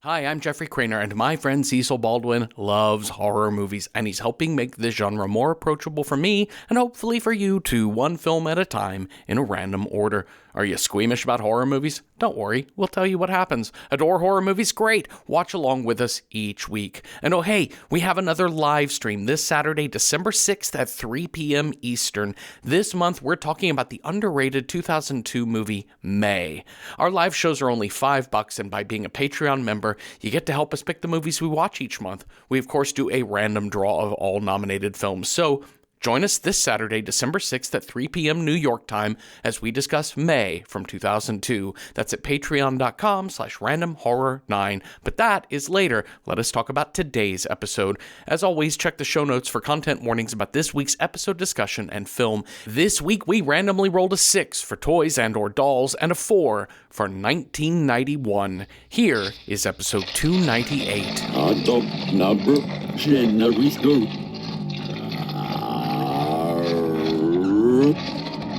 Hi, I'm Jeffrey Craner, and my friend Cecil Baldwin loves horror movies, and he's helping make this genre more approachable for me, and hopefully for you too, one film at a time, in a random order. Are you squeamish about horror movies? Don't worry, we'll tell you what happens. Adore horror movies? Great! Watch along with us each week. And oh hey, we have another live stream this Saturday, December 6th at 3 p.m. Eastern. This month, we're talking about the underrated 2002 movie, May. Our live shows are only $5, and by being a Patreon member, you get to help us pick the movies we watch each month. We, of course, do a random draw of all nominated films, so join us this Saturday, December 6th at 3 p.m. New York time as we discuss May from 2002. That's at patreon.com/randomhorror9. But that is later. Let us talk about today's episode. As always, check the show notes for content warnings about this week's episode discussion and film. This week, we randomly rolled a 6 for toys and or dolls and a 4 for 1991. Here is episode 298.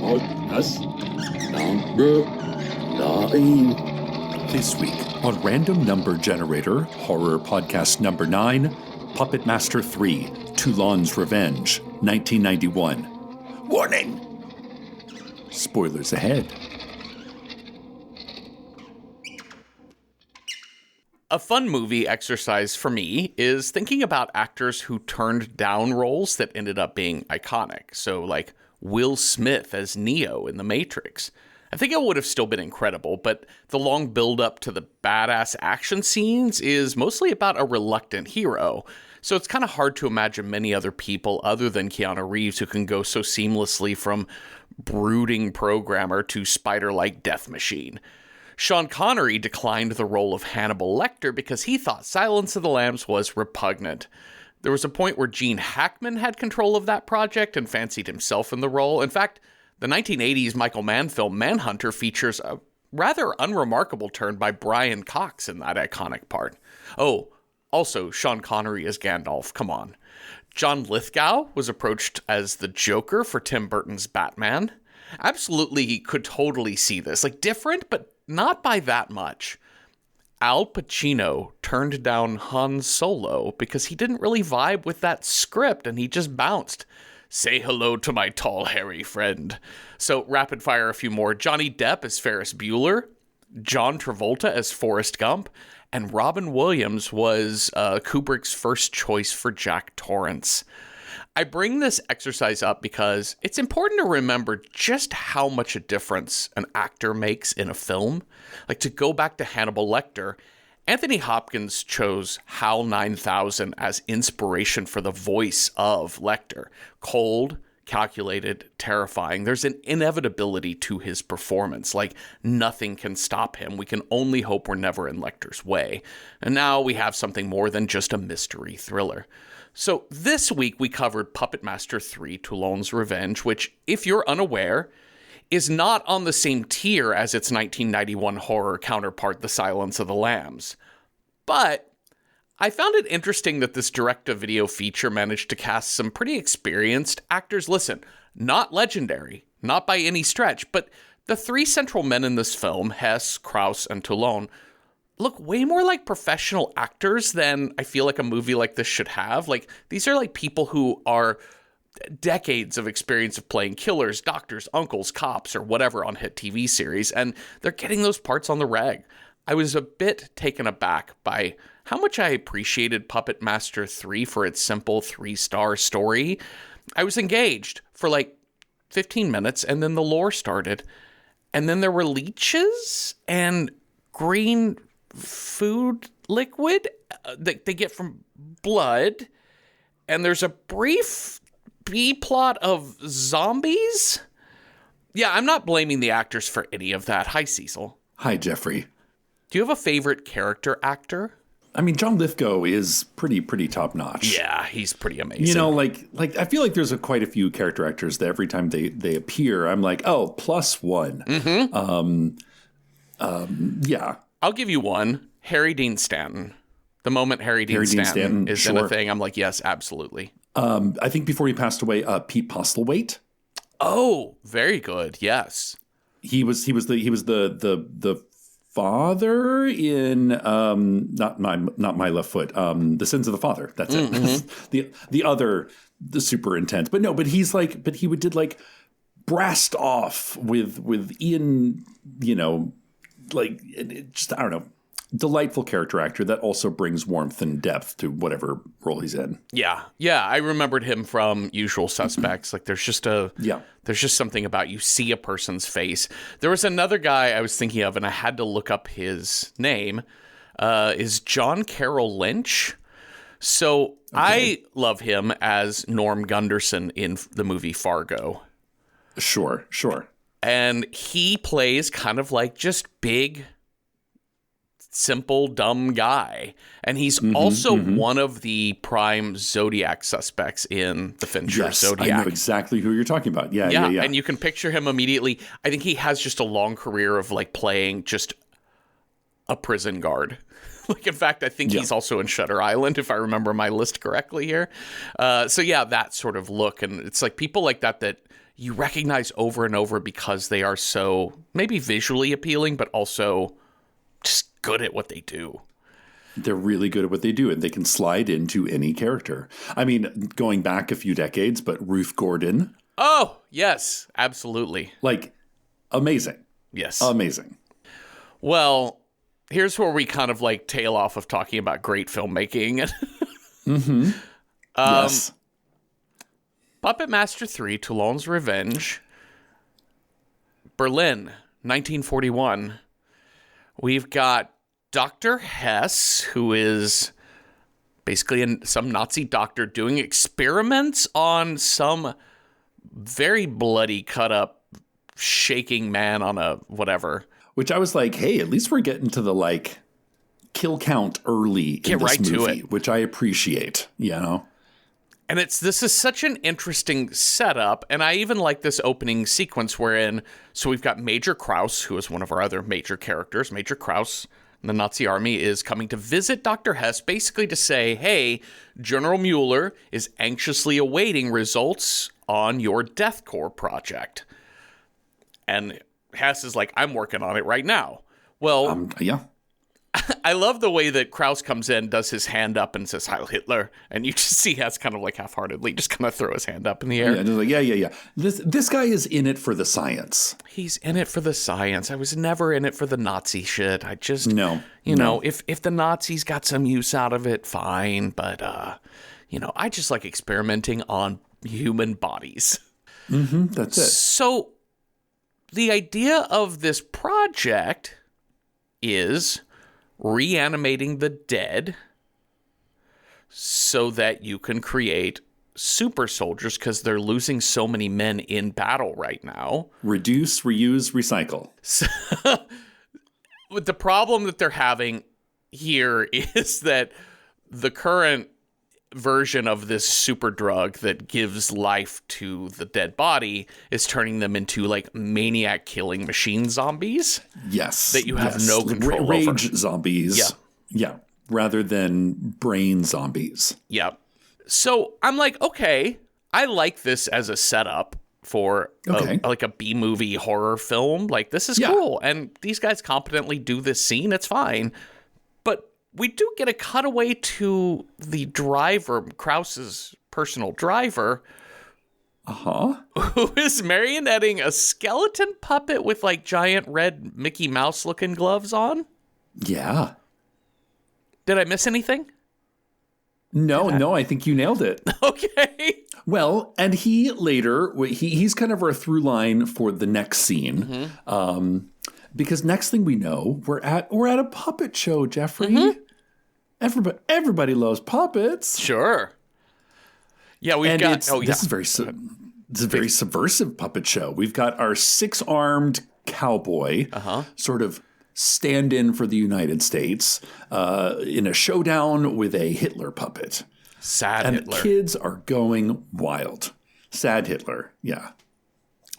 Podcast number 9. This week on Random Number Generator, horror podcast number 9, Puppet Master 3, Toulon's Revenge, 1991. Warning! Spoilers ahead. A fun movie exercise for me is thinking about actors who turned down roles that ended up being iconic. So like Will Smith as Neo in The Matrix. I think it would have still been incredible, but the long build-up to the badass action scenes is mostly about a reluctant hero. So it's kind of hard to imagine many other people other than Keanu Reeves who can go so seamlessly from brooding programmer to spider-like death machine. Sean Connery declined the role of Hannibal Lecter because he thought Silence of the Lambs was repugnant. There was a point where Gene Hackman had control of that project and fancied himself in the role. In fact, the 1980s Michael Mann film Manhunter features a rather unremarkable turn by Brian Cox in that iconic part. Oh, also, Sean Connery as Gandalf, come on. John Lithgow was approached as the Joker for Tim Burton's Batman. Absolutely could totally see this. Like, different, but not by that much. Al Pacino turned down Han Solo because he didn't really vibe with that script and he just bounced. Say hello to my tall, hairy friend. So, rapid fire a few more. Johnny Depp as Ferris Bueller, John Travolta as Forrest Gump, and Robin Williams was Kubrick's first choice for Jack Torrance. I bring this exercise up because it's important to remember just how much a difference an actor makes in a film. Like, to go back to Hannibal Lecter, Anthony Hopkins chose HAL 9000 as inspiration for the voice of Lecter. Cold, calculated, terrifying. There's an inevitability to his performance. Like, nothing can stop him. We can only hope we're never in Lecter's way. And now we have something more than just a mystery thriller. So this week we covered Puppet Master 3, Toulon's Revenge, which, if you're unaware, is not on the same tier as its 1991 horror counterpart, The Silence of the Lambs. But I found it interesting that this direct-to-video feature managed to cast some pretty experienced actors. Listen, not legendary, not by any stretch, but the three central men in this film, Hess, Krauss, and Toulon, look way more like professional actors than I feel like a movie like this should have. Like, these are like people who are decades of experience of playing killers, doctors, uncles, cops, or whatever on hit TV series, and they're getting those parts on the reg. I was a bit taken aback by how much I appreciated Puppet Master 3 for its simple 3-star story. I was engaged for like 15 minutes, and then the lore started. And then there were leeches and green food liquid that they get from blood, and there's a brief B-plot of zombies. Yeah, I'm not blaming the actors for any of that. Hi, Cecil. Hi, Jeffrey. Do you have a favorite character actor? I mean, John Lithgow is pretty top-notch. Yeah, he's pretty amazing. You know, like I feel like there's quite a few character actors that every time they appear, I'm like, oh, +1. Mm-hmm. Yeah. I'll give you one. Harry Dean Stanton. The moment Harry Dean Stanton is in a thing, I'm like, yes, absolutely. I think before he passed away, Pete Postlethwaite. Oh, very good. Yes. He was the father in not my left foot, The Sins of the Father. That's it. the other, the super intense. But no, but he did like Brast Off with Ian, like just, I don't know, delightful character actor that also brings warmth and depth to whatever role he's in. Yeah. I remembered him from Usual Suspects. Like there's just something about you see a person's face. There was another guy I was thinking of, and I had to look up his name. Is John Carroll Lynch. So okay. I love him as Norm Gunderson in the movie Fargo. Sure. And he plays kind of like just big, simple, dumb guy. And he's also one of the prime Zodiac suspects in the Fincher Zodiac. I know exactly who you're talking about. Yeah. And you can picture him immediately. I think he has just a long career of like playing just a prison guard. Like, in fact, I think he's also in Shutter Island, if I remember my list correctly here. That sort of look. And it's like people like that you recognize over and over because they are so maybe visually appealing, but also just good at what they do. They're really good at what they do, and they can slide into any character. I mean, going back a few decades, but Ruth Gordon. Oh, yes, absolutely. Like, amazing. Yes. Amazing. Well, here's where we kind of like tail off of talking about great filmmaking. Yes. Puppet Master 3, Toulon's Revenge, Berlin, 1941. We've got Dr. Hess, who is basically some Nazi doctor doing experiments on some very bloody, cut-up, shaking man on a whatever. Which I was like, hey, at least we're getting to the, like, kill count early in this movie, which I appreciate, And this is such an interesting setup, and I even like this opening sequence wherein, so we've got Major Kraus, who is one of our other major characters. Major Kraus in the Nazi army is coming to visit Dr. Hess, basically to say, hey, General Mueller is anxiously awaiting results on your deathcore project. And Hess is like, I'm working on it right now. Well, yeah. I love the way that Kraus comes in, does his hand up and says, Heil Hitler. And you just see Hess kind of like half-heartedly just kind of throw his hand up in the air. Yeah, just like, yeah. This guy is in it for the science. He's in it for the science. I was never in it for the Nazi shit. I just, know, if the Nazis got some use out of it, fine. But, I just like experimenting on human bodies. That's it. So the idea of this project is reanimating the dead so that you can create super soldiers because they're losing so many men in battle right now. Reduce, reuse, recycle. So, the problem that they're having here is that the current version of this super drug that gives life to the dead body is turning them into like maniac killing machine zombies. Yes. That you have no control over. Rage zombies. Yeah. Rather than brain zombies. Yeah. So I'm like, okay, I like this as a setup for a B-movie horror film. Like, this is cool. And these guys competently do this scene. It's fine. But we do get a cutaway to the driver, Krause's personal driver, who is marionetting a skeleton puppet with like giant red Mickey Mouse looking gloves on. Yeah. Did I miss anything? No, I think you nailed it. Okay. Well, and he later, he's kind of our through line for the next scene. Because next thing we know, we're at a puppet show, Jeffrey. Everybody loves puppets. Sure. Yeah, this is a very subversive puppet show. We've got our 6-armed cowboy sort of stand in for the United States in a showdown with a Hitler puppet. Hitler. The kids are going wild. Sad Hitler, yeah.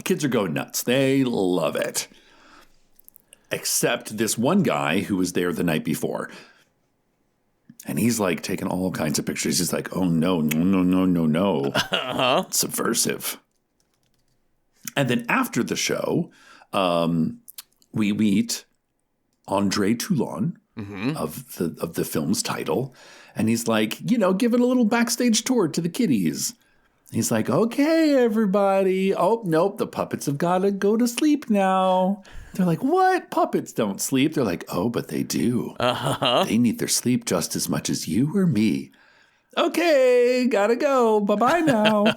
Kids are going nuts. They love it. Except this one guy who was there the night before. And he's like taking all kinds of pictures. He's like, oh, no. Subversive. And then after the show, we meet Andre Toulon of the film's title. And he's like, giving a little backstage tour to the kiddies. He's like, okay, everybody. Oh, nope, the puppets have got to go to sleep now. They're like, what? Puppets don't sleep. They're like, oh, but they do. Uh-huh. They need their sleep just as much as you or me. Okay, gotta go. Bye-bye now.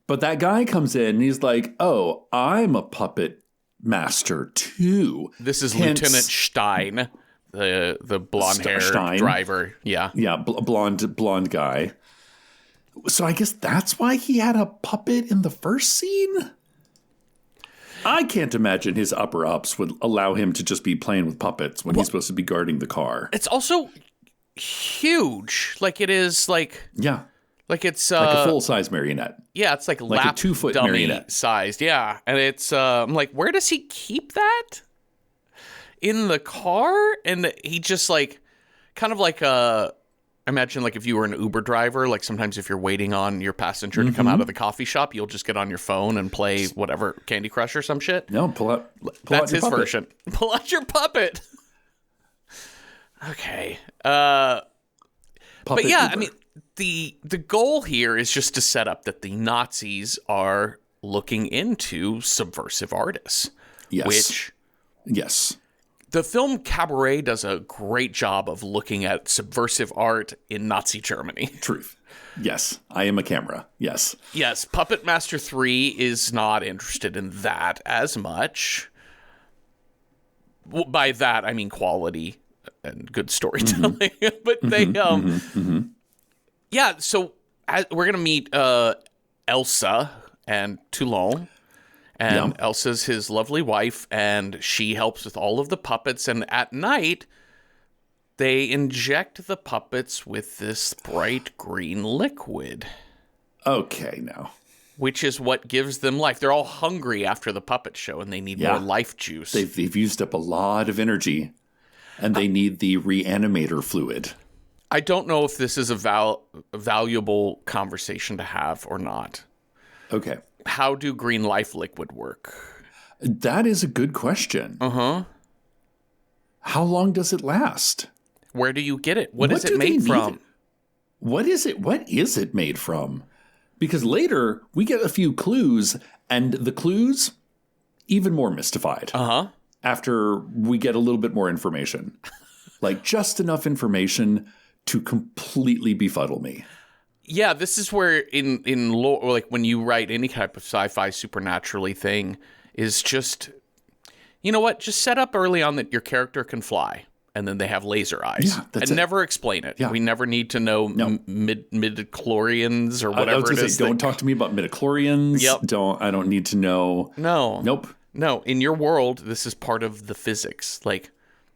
But that guy comes in and he's like, oh, I'm a puppet master too. This is Lieutenant Stein, the blonde-haired driver. Yeah. Yeah, blonde guy. So I guess that's why he had a puppet in the first scene? I can't imagine his upper-ups would allow him to just be playing with puppets when he's supposed to be guarding the car. It's also huge. Like, it is, like... Yeah. Like, it's... like a full-size marionette. Yeah, it's like a lap 2-foot dummy marionette. sized. Yeah. And it's... I'm like, where does he keep that? In the car? And he just, like... Kind of like a... Imagine, like, if you were an Uber driver, like, sometimes if you're waiting on your passenger to come out of the coffee shop, you'll just get on your phone and play whatever, Candy Crush or some shit. No, pull out That's your his puppet. version. Pull out your puppet. Okay. Puppet But yeah, Uber. I mean, the goal here is just to set up that the Nazis are looking into subversive artists. Yes. Which... Yes. The film Cabaret does a great job of looking at subversive art in Nazi Germany. Truth. Yes. I am a camera. Yes. Yes, Puppet Master 3 is not interested in that as much. Well, by that, I mean quality and good storytelling. But they, yeah, so we're going to meet Elsa and Toulon. And Elsa's his lovely wife, and she helps with all of the puppets. And at night, they inject the puppets with this bright green liquid. Okay, now. Which is what gives them life. They're all hungry after the puppet show, and they need more life juice. They've used up a lot of energy, and they need the reanimator fluid. I don't know if this is a valuable conversation to have or not. Okay. How do green life liquid work? That is a good question. Uh-huh. How long does it last? Where do you get it? What is it made from? What is it? What is it made from? Because later we get a few clues, and the clues even more mystified. Uh-huh. After we get a little bit more information. Like just enough information to completely befuddle me. Yeah, this is where in lore, like when you write any type of sci-fi supernaturally thing, is just, you know what? Just set up early on that your character can fly, and then they have laser eyes. Yeah, that's and it. Never explain it. Yeah. We never need to know midi-chlorians or whatever I was it gonna is. say, don't talk to me about midichlorians. Yep. I don't need to know. No. Nope. No, in your world, this is part of the physics. Like,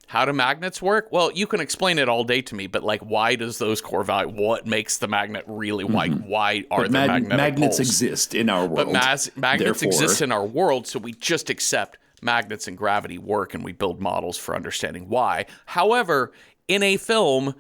how do magnets work? Well, you can explain it all day to me, but like, why does those core value? What makes the magnet really? Why are there magnetic magnets poles? exist in our world? But magnets Therefore, exist in our world, so we just accept magnets and gravity work, and we build models for understanding why. However, in a film,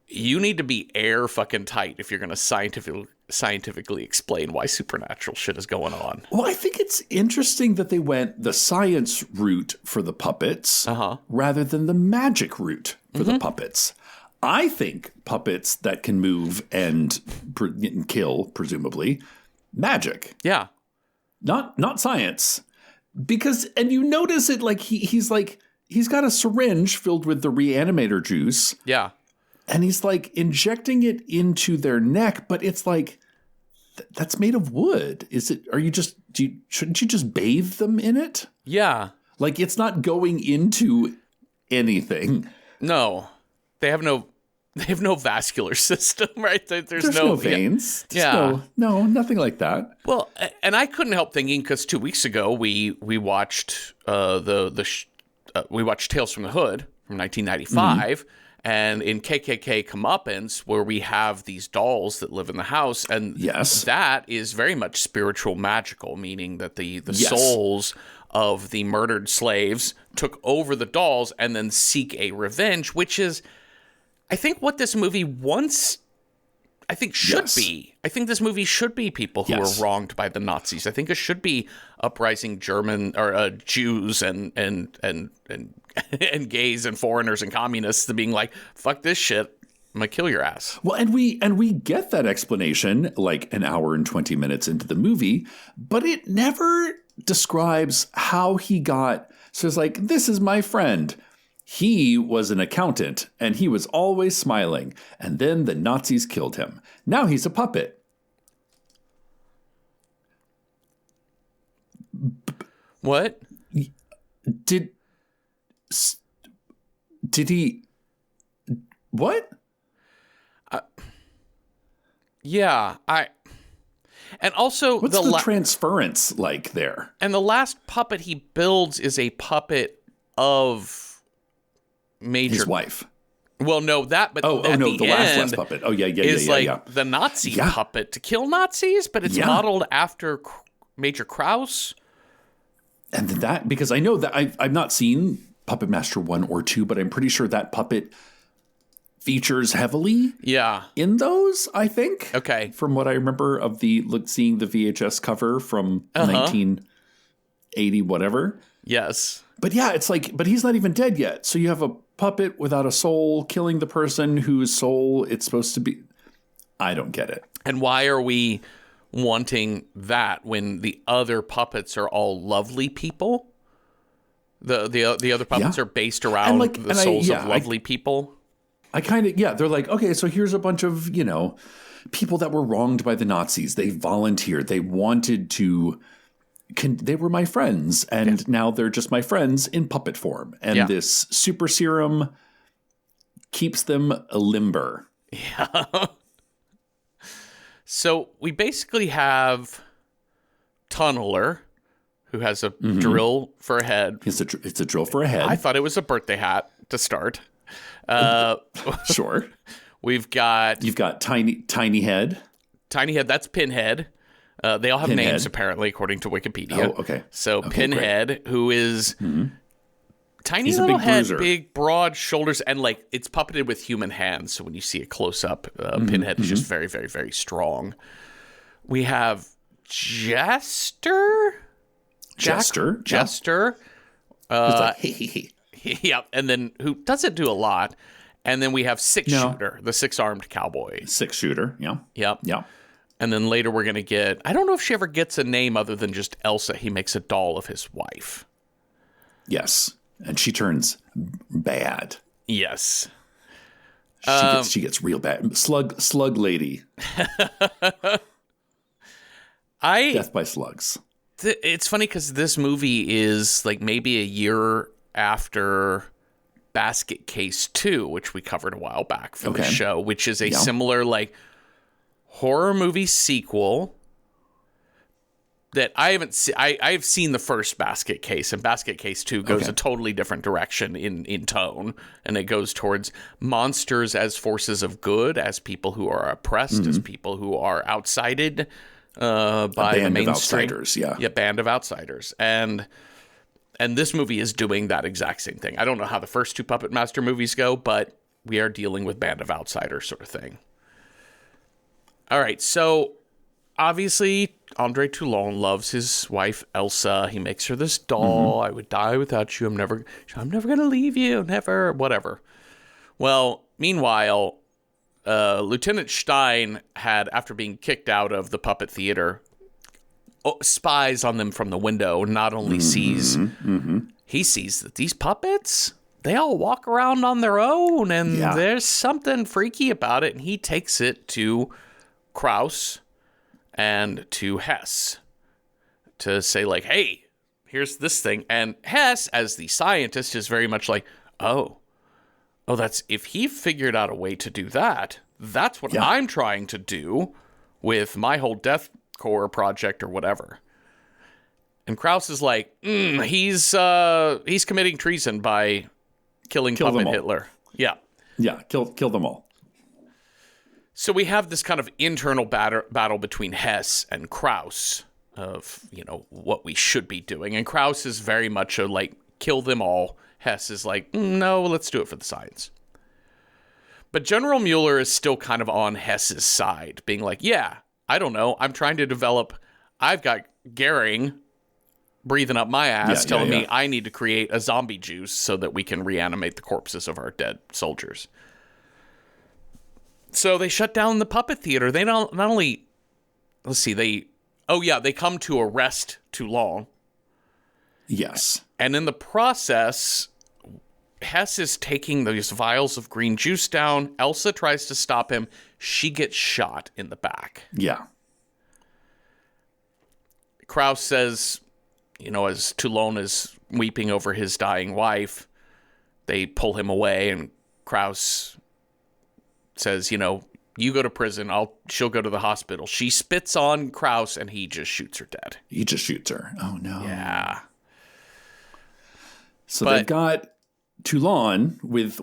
you need to be air fucking tight if you're going to scientifically explain why supernatural shit is going on. Well, I think it's interesting that they went the science route for the puppets rather than the magic route for the puppets. I think puppets that can move and kill, presumably, magic. Yeah. Not science. Because, and you notice it, like, he's got a syringe filled with the reanimator juice. Yeah. And he's like injecting it into their neck, but it's like, that's made of wood. Shouldn't you just bathe them in it? Yeah. Like, it's not going into anything. No. They have no vascular system, right? There's no veins. Yeah. No, nothing like that. Well, and I couldn't help thinking, because 2 weeks ago we watched we watched Tales from the Hood from 1995, and in KKK Comeuppance, where we have these dolls that live in the house, and that is very much spiritual magical, meaning that the souls of the murdered slaves took over the dolls and then seek a revenge, which is, I think, what this movie wants should Yes. be. I think this movie should be people who Yes. are wronged by the Nazis. I think it should be uprising German or Jews and and gays and foreigners and communists to being like, fuck this shit. I'm gonna kill your ass. Well, and we get that explanation like an hour and 20 minutes into the movie, but it never describes how he got. So it's like, this is my friend. He was an accountant and he was always smiling. And then the Nazis killed him. Now he's a puppet. What? Did he? What? Yeah, and also What's the transference like there? and the last puppet he builds is a puppet of Major. His wife. Well, no, that, but Oh at no, the last end puppet. Oh yeah, is like yeah. the Nazi Yeah. puppet to kill Nazis, but it's Yeah. modeled after Major Krause. And that, because I know that I've not seen Puppet Master 1 or 2, but I'm pretty sure that puppet features heavily Yeah. in those, I think. Okay. From what I remember of seeing the VHS cover from 1980, whatever. Yes. But yeah, it's like, but he's not even dead yet. So you have a puppet without a soul killing the person whose soul it's supposed to be. I don't get it. And why are we wanting that when the other puppets are all lovely people? The other puppets are based around the souls of lovely people. I kind of, they're like, okay, so here's a bunch of, people that were wronged by the Nazis. They volunteered. They wanted to, they were my friends. And now they're just my friends in puppet form. And this super serum keeps them limber. Yeah. So we basically have Tunneler, who has a drill for a head. It's a drill for a head. I thought it was a birthday hat to start. Sure. You've got tiny head. Tiny Head. That's Pinhead. They all have Pinhead. names apparently, according to Wikipedia. Oh, okay. So Pinhead, who is tiny He's a little big head, bruiser. big broad shoulders, and like it's puppeted with human hands. So when you see a close up, Pinhead is just very, very, very strong. We have Jester. Jester. Jester. It's like, hey. Yep, and then who doesn't do a lot. And then we have Six Shooter, the six-armed cowboy. 6-shooter. Yeah. Yep. Yeah. And then later we're going to get, I don't know if she ever gets a name other than just Elsa. He makes a doll of his wife. Yes. And she turns bad. Yes. She gets real bad. Slug lady. Death by slugs. It's funny because this movie is like maybe a year after Basket Case 2, which we covered a while back for the show, which is a similar like horror movie sequel that I haven't seen. I've seen the first Basket Case, and Basket Case 2 goes a totally different direction in tone, and it goes towards monsters as forces of good, as people who are oppressed, as people who are outsided by the mainstream. Outsiders, yeah, band of outsiders, and this movie is doing that exact same thing. I don't know how the first two Puppet Master movies go, but we are dealing with band of outsiders sort of thing. All right, so obviously Andre Toulon loves his wife Elsa. He makes her this doll. I would die without you. I'm never going to leave you. Never. Whatever. Well, meanwhile, Lieutenant Stein had, after being kicked out of the puppet theater, spies on them from the window. Not only he sees that these puppets, they all walk around on their own, and there's something freaky about it. And he takes it to Krause and to Hess to say like, hey, here's this thing. And Hess, as the scientist, is very much like, oh, that's, if he figured out a way to do that, that's what I'm trying to do with my whole death core project or whatever. And Krause is like, he's committing treason by killing Puppet Hitler. Yeah. Yeah, kill them all. So we have this kind of internal battle between Hess and Krause of, what we should be doing. And Krause is very much a like, kill them all. Hess is like, no, let's do it for the science. But General Mueller is still kind of on Hess's side, being like, yeah, I don't know. I'm trying to develop. I've got Goering breathing up my ass, telling me I need to create a zombie juice so that we can reanimate the corpses of our dead soldiers. So they shut down the puppet theater. They not only, let's see, they come to arrest Toulon. Yes. And in the process, Hess is taking these vials of green juice down. Elsa tries to stop him. She gets shot in the back. Yeah. Krauss says, as Toulon is weeping over his dying wife, they pull him away, and Krauss says, you go to prison. She'll go to the hospital. She spits on Krauss, and he just shoots her dead. He just shoots her. Oh, no. Yeah. So they've got Toulon with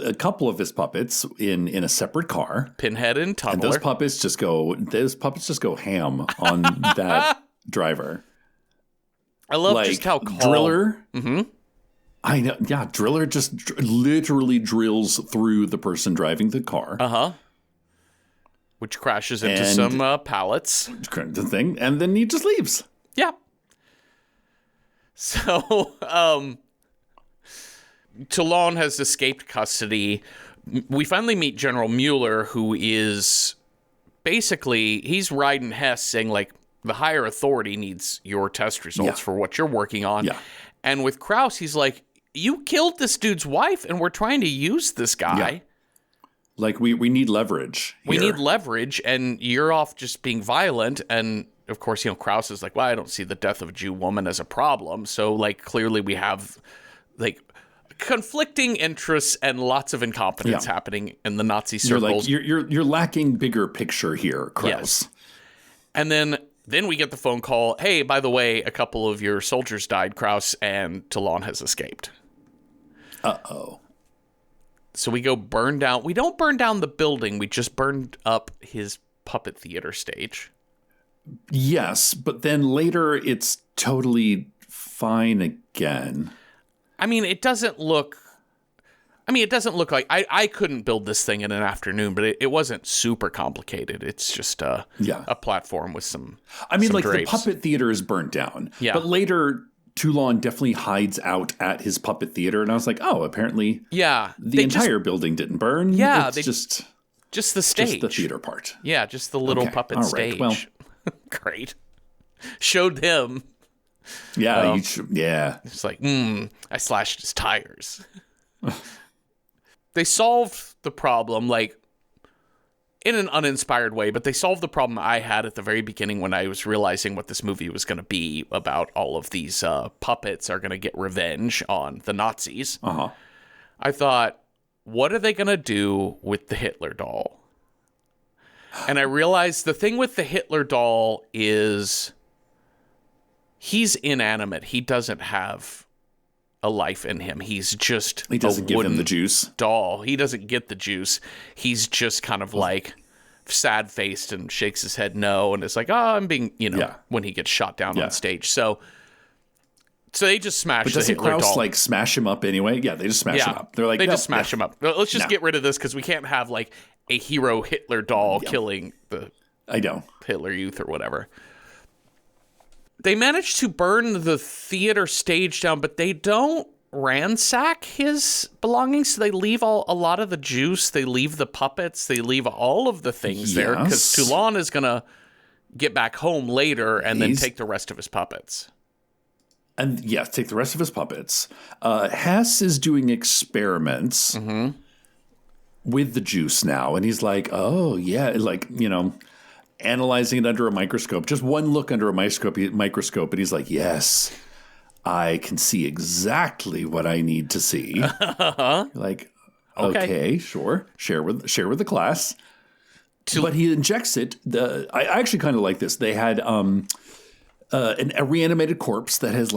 a couple of his puppets in a separate car. Pinhead and Tumbler. And those puppets just go ham on that driver. I love just how calm. Driller. Mm-hmm. I know. Yeah, Driller just literally drills through the person driving the car. Uh-huh. Which crashes into some pallets. The thing, and then he just leaves. Yeah. So, Toulon has escaped custody. We finally meet General Mueller, who is basically, he's riding Hess saying, like, the higher authority needs your test results for what you're working on. Yeah. And with Krauss, he's like, you killed this dude's wife, and we're trying to use this guy. Yeah. Like, we need leverage here. We need leverage, and you're off just being violent. And, of course, Krauss is like, well, I don't see the death of a Jew woman as a problem. So, like, clearly we have, like, conflicting interests and lots of incompetence happening in the Nazi circles. You're lacking bigger picture here, Krauss. Yes. And then we get the phone call, hey, by the way, a couple of your soldiers died, Krauss, and Toulon has escaped. Uh-oh. So we go burn down. We don't burn down the building. We just burned up his puppet theater stage. Yes, but then later it's totally fine again. I mean, it doesn't look like I couldn't build this thing in an afternoon, but it wasn't super complicated. It's just a platform with some. I mean, like drapes. The puppet theater is burnt down. Yeah. But later, Toulon definitely hides out at his puppet theater, and I was like, oh, apparently, the entire building didn't burn. Yeah, it's just the stage, just the theater part. Yeah, just the little puppet stage. Well, great. Showed him. Yeah, It's like, I slashed his tires. They solved the problem, like, in an uninspired way, but they solved the problem I had at the very beginning when I was realizing what this movie was going to be about. All of these puppets are going to get revenge on the Nazis. Uh-huh. I thought, what are they going to do with the Hitler doll? And I realized the thing with the Hitler doll is he's inanimate. He doesn't have a life in him. He doesn't give him the juice. Doll. He doesn't get the juice. He's just kind of like sad-faced and shakes his head no, and it's like, oh, I'm being, when he gets shot down on stage. So they just smash the Hitler Krauss, doll. like, smash him up ananyway? Yeah, they just smash him up. They're like, they just smash him up. Let's just get rid of this because we can't have like a hero Hitler doll killing the Hitler Youth or whatever. They manage to burn the theater stage down, but they don't ransack his belongings. So they leave a lot of the juice. They leave the puppets. They leave all of the things there because Toulon is going to get back home later and then take the rest of his puppets. And take the rest of his puppets. Hess is doing experiments with the juice now. And he's like, oh, yeah, like, analyzing it under a microscope. Just one look under a microscope, and he's like, yes, I can see exactly what I need to see. Like, okay, sure. Share with the class. But he injects it. I actually kind of like this. They had a reanimated corpse that has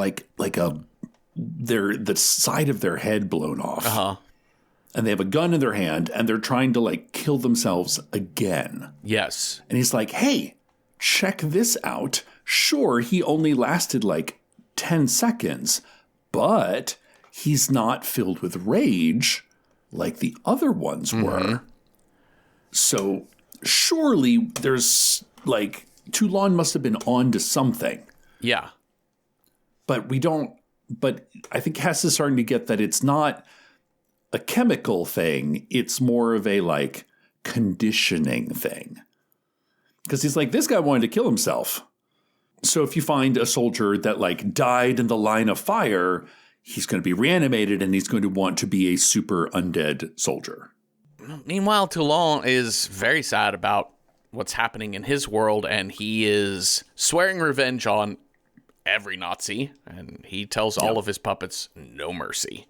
the side of their head blown off. And they have a gun in their hand, and they're trying to, like, kill themselves again. Yes. And he's like, hey, check this out. Sure, he only lasted, like, 10 seconds, but he's not filled with rage like the other ones were. So surely there's like Toulon must have been on to something. Yeah. But I think Hess is starting to get that it's not a chemical thing. It's more of a like conditioning thing. Because he's like, this guy wanted to kill himself. So if you find a soldier that like died in the line of fire, he's going to be reanimated and he's going to want to be a super undead soldier. Meanwhile, Toulon is very sad about what's happening in his world, and he is swearing revenge on every Nazi, and he tells all of his puppets no mercy.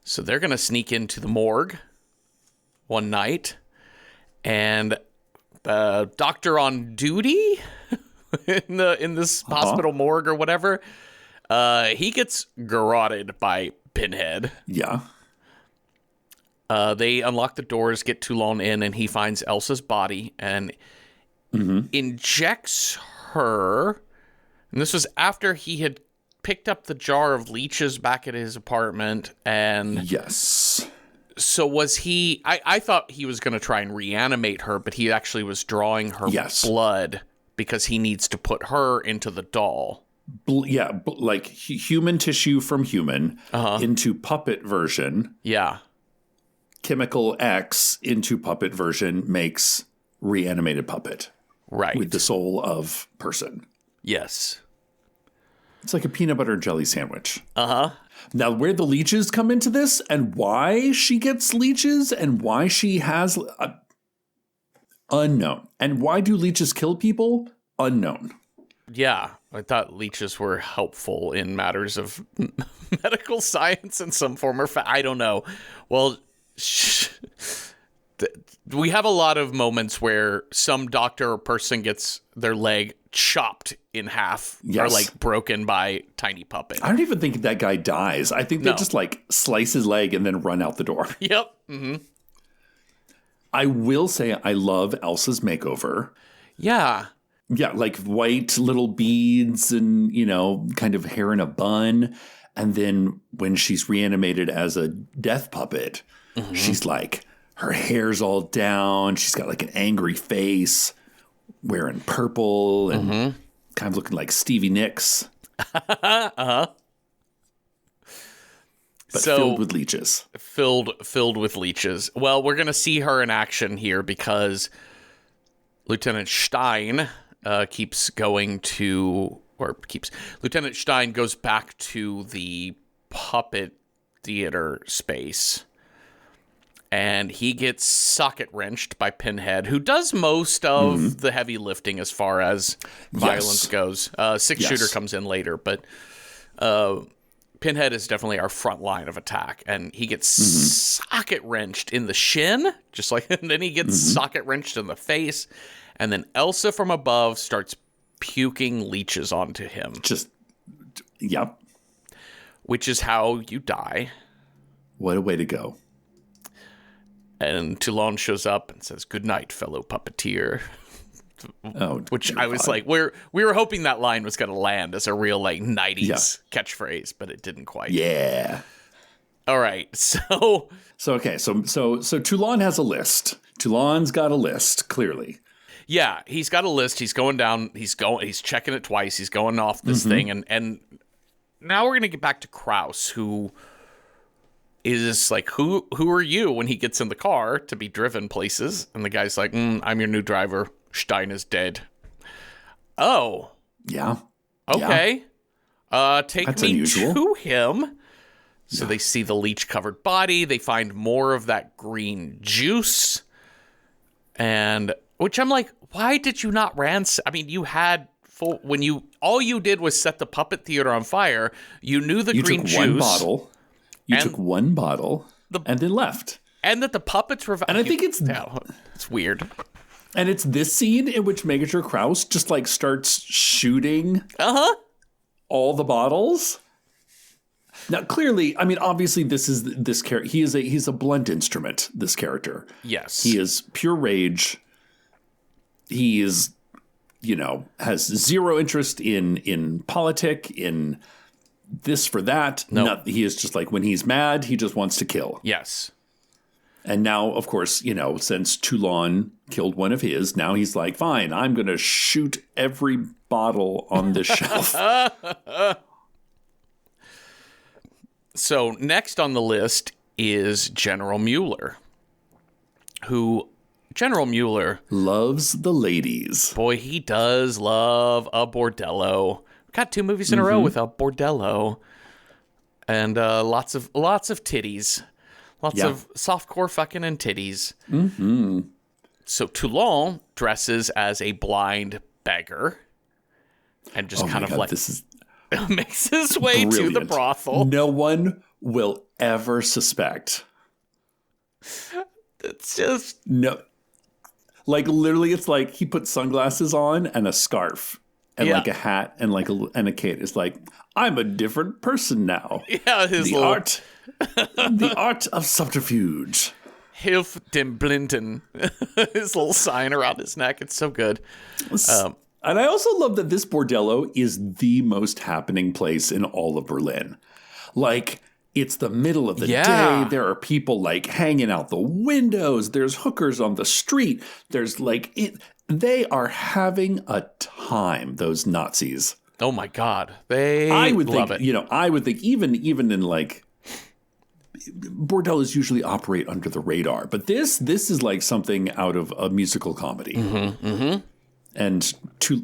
So they're going to sneak into the morgue one night, and the doctor on duty in this hospital morgue or whatever, he gets garroted by Pinhead. Yeah. They unlock the doors, get Toulon in, and he finds Elsa's body and injects her. And this was after he had picked up the jar of leeches back at his apartment. And yes. So was he... I thought he was going to try and reanimate her, but he actually was drawing her blood because he needs to put her into the doll. Like human tissue from human into puppet version. Yeah. Chemical X into puppet version makes reanimated puppet. Right. With the soul of person. Yes. It's like a peanut butter and jelly sandwich. Uh-huh. Now, where the leeches come into this and why she gets leeches and why she has... unknown. And why do leeches kill people? Unknown. Yeah. I thought leeches were helpful in matters of medical science in some form or I don't know. Well... we have a lot of moments where some doctor or person gets their leg chopped in half or like broken by tiny puppet. I don't even think that guy dies. I think they just like slice his leg and then run out the door. Yep. Mm-hmm. I will say I love Elsa's makeover. Yeah. Yeah, like white little beads and, kind of hair in a bun. And then when she's reanimated as a death puppet, she's like, her hair's all down. She's got like an angry face, wearing purple and kind of looking like Stevie Nicks. But filled with leeches. Filled with leeches. Well, we're going to see her in action here because Lieutenant Stein Lieutenant Stein goes back to the puppet theater space. And he gets socket wrenched by Pinhead, who does most of the heavy lifting as far as violence goes. Six Shooter comes in later, but Pinhead is definitely our front line of attack. And he gets socket wrenched in the shin, and then he gets socket wrenched in the face. And then Elsa from above starts puking leeches onto him. Which is how you die. What a way to go. And Toulon shows up and says, "Good night, fellow puppeteer." Which I was like, we were hoping that line was going to land as a real 90s catchphrase, but it didn't quite. Yeah. All right. So Toulon has a list. Toulon's got a list, clearly. Yeah, he's got a list. He's going down. He's checking it twice. He's going off this thing. And now we're going to get back to Kraus, who is like, who are you, when he gets in the car to be driven places? And the guy's like, I'm your new driver. Stein is dead. Oh. Yeah. Okay. Yeah. Take That's me unusual. to him. So they see the leech-covered body. They find more of that green juice. And, which I'm like, why did you not ransack? I mean, you had all you did was set the puppet theater on fire. You knew the green juice. You took one bottle and then left. And that the puppets were... And I think it's weird. And it's this scene in which Major Kraus just starts shooting all the bottles. Now, clearly, I mean, obviously, this character. He's a blunt instrument. This character. Yes, he is pure rage. He is, has zero interest in politic, in this for that. No, he is just like, when he's mad, he just wants to kill. Yes, And now, of course, since Toulon killed one of his, now he's like, fine, I'm going to shoot every bottle on this shelf. So next on the list is General Mueller, General Mueller loves the ladies. Boy, he does love a bordello. Got 2 movies in a row with a bordello. And lots of titties. Lots of softcore fucking and titties. Mm-hmm. So Toulon dresses as a blind beggar. And just makes his way to the brothel. No one will ever suspect. It's just... No. Like, literally, it's like he put sunglasses on and a scarf. And like a hat and a cape. It's like, I'm a different person now. Yeah, the art of subterfuge. Hilf dem Blinden. His little sign around his neck. It's so good. And I also love that this bordello is the most happening place in all of Berlin. Like, it's the middle of the day. There are people like hanging out the windows. There's hookers on the street. There's they are having a time, those Nazis. Oh my God. I would love it. I would think even in like bordellos usually operate under the radar, but this is like something out of a musical comedy. Mm-hmm, mm-hmm. And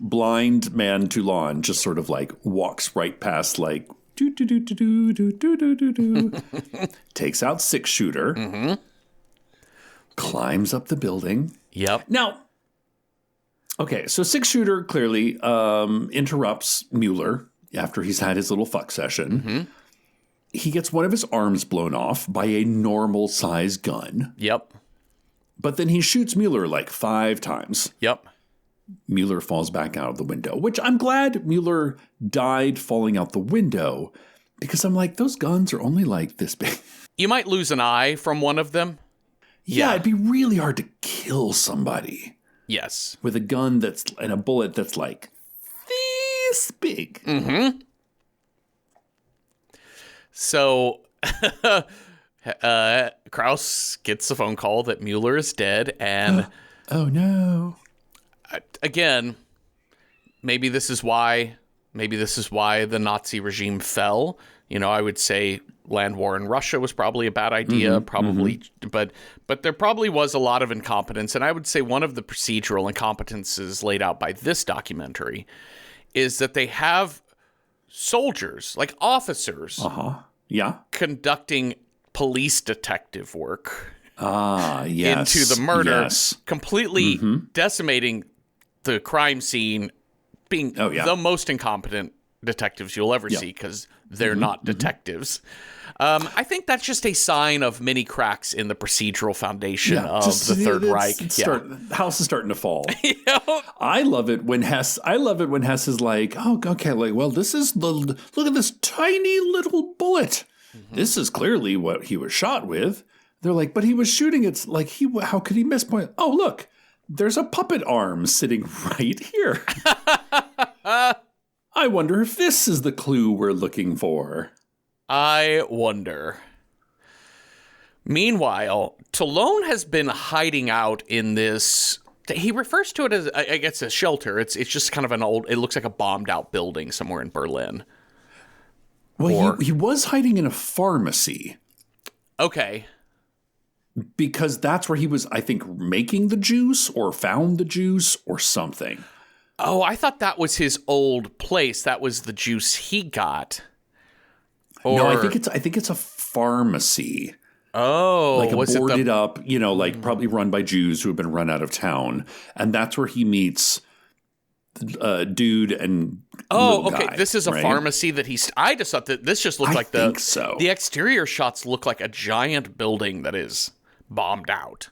blind man Toulon just sort of like walks right past like do do do do do do do do do, takes out 6-shooter, mm-hmm. climbs up the building. Yep. Now, okay, so 6-shooter clearly interrupts Mueller after he's had his little fuck session. Mm-hmm. He gets one of his arms blown off by a normal size gun. Yep. But then he shoots Mueller like 5 times. Yep. Mueller falls back out of the window, which I'm glad Mueller died falling out the window, because I'm like, those guns are only like this big. You might lose an eye from one of them. Yeah, it'd be really hard to kill somebody. Yes. With a gun and a bullet that's like this big. Mm-hmm. So Krauss gets a phone call that Mueller is dead, and oh no. Again, maybe this is why the Nazi regime fell. I would say land war in Russia was probably a bad idea, but there probably was a lot of incompetence. And I would say one of the procedural incompetences laid out by this documentary is that they have soldiers, like officers, conducting police detective work into the murder, completely decimating the crime scene, being the most incompetent detectives you'll ever see, because they're not detectives. I think that's just a sign of many cracks in the procedural foundation of the Third Reich. The house is starting to fall. I love it when Hess is like, oh, okay, like, well, look at this tiny little bullet. Mm-hmm. This is clearly what he was shot with. They're like, but he was shooting it like how could he miss point? Oh, look, there's a puppet arm sitting right here. I wonder if this is the clue we're looking for. I wonder. Meanwhile, Toulon has been hiding out in this. He refers to it as, I guess, a shelter. It's just kind of it looks like a bombed out building somewhere in Berlin. Well, he was hiding in a pharmacy. Okay. Because that's where he was, I think, making the juice or found the juice or something. Oh, I thought that was his old place. That was the juice he got. No, I think it's a pharmacy. Oh, like a boarded up, like probably run by Jews who have been run out of town, and that's where he meets dude and okay. guy, this is a pharmacy that he's. I just thought that this just looked like the exterior shots look like a giant building that is bombed out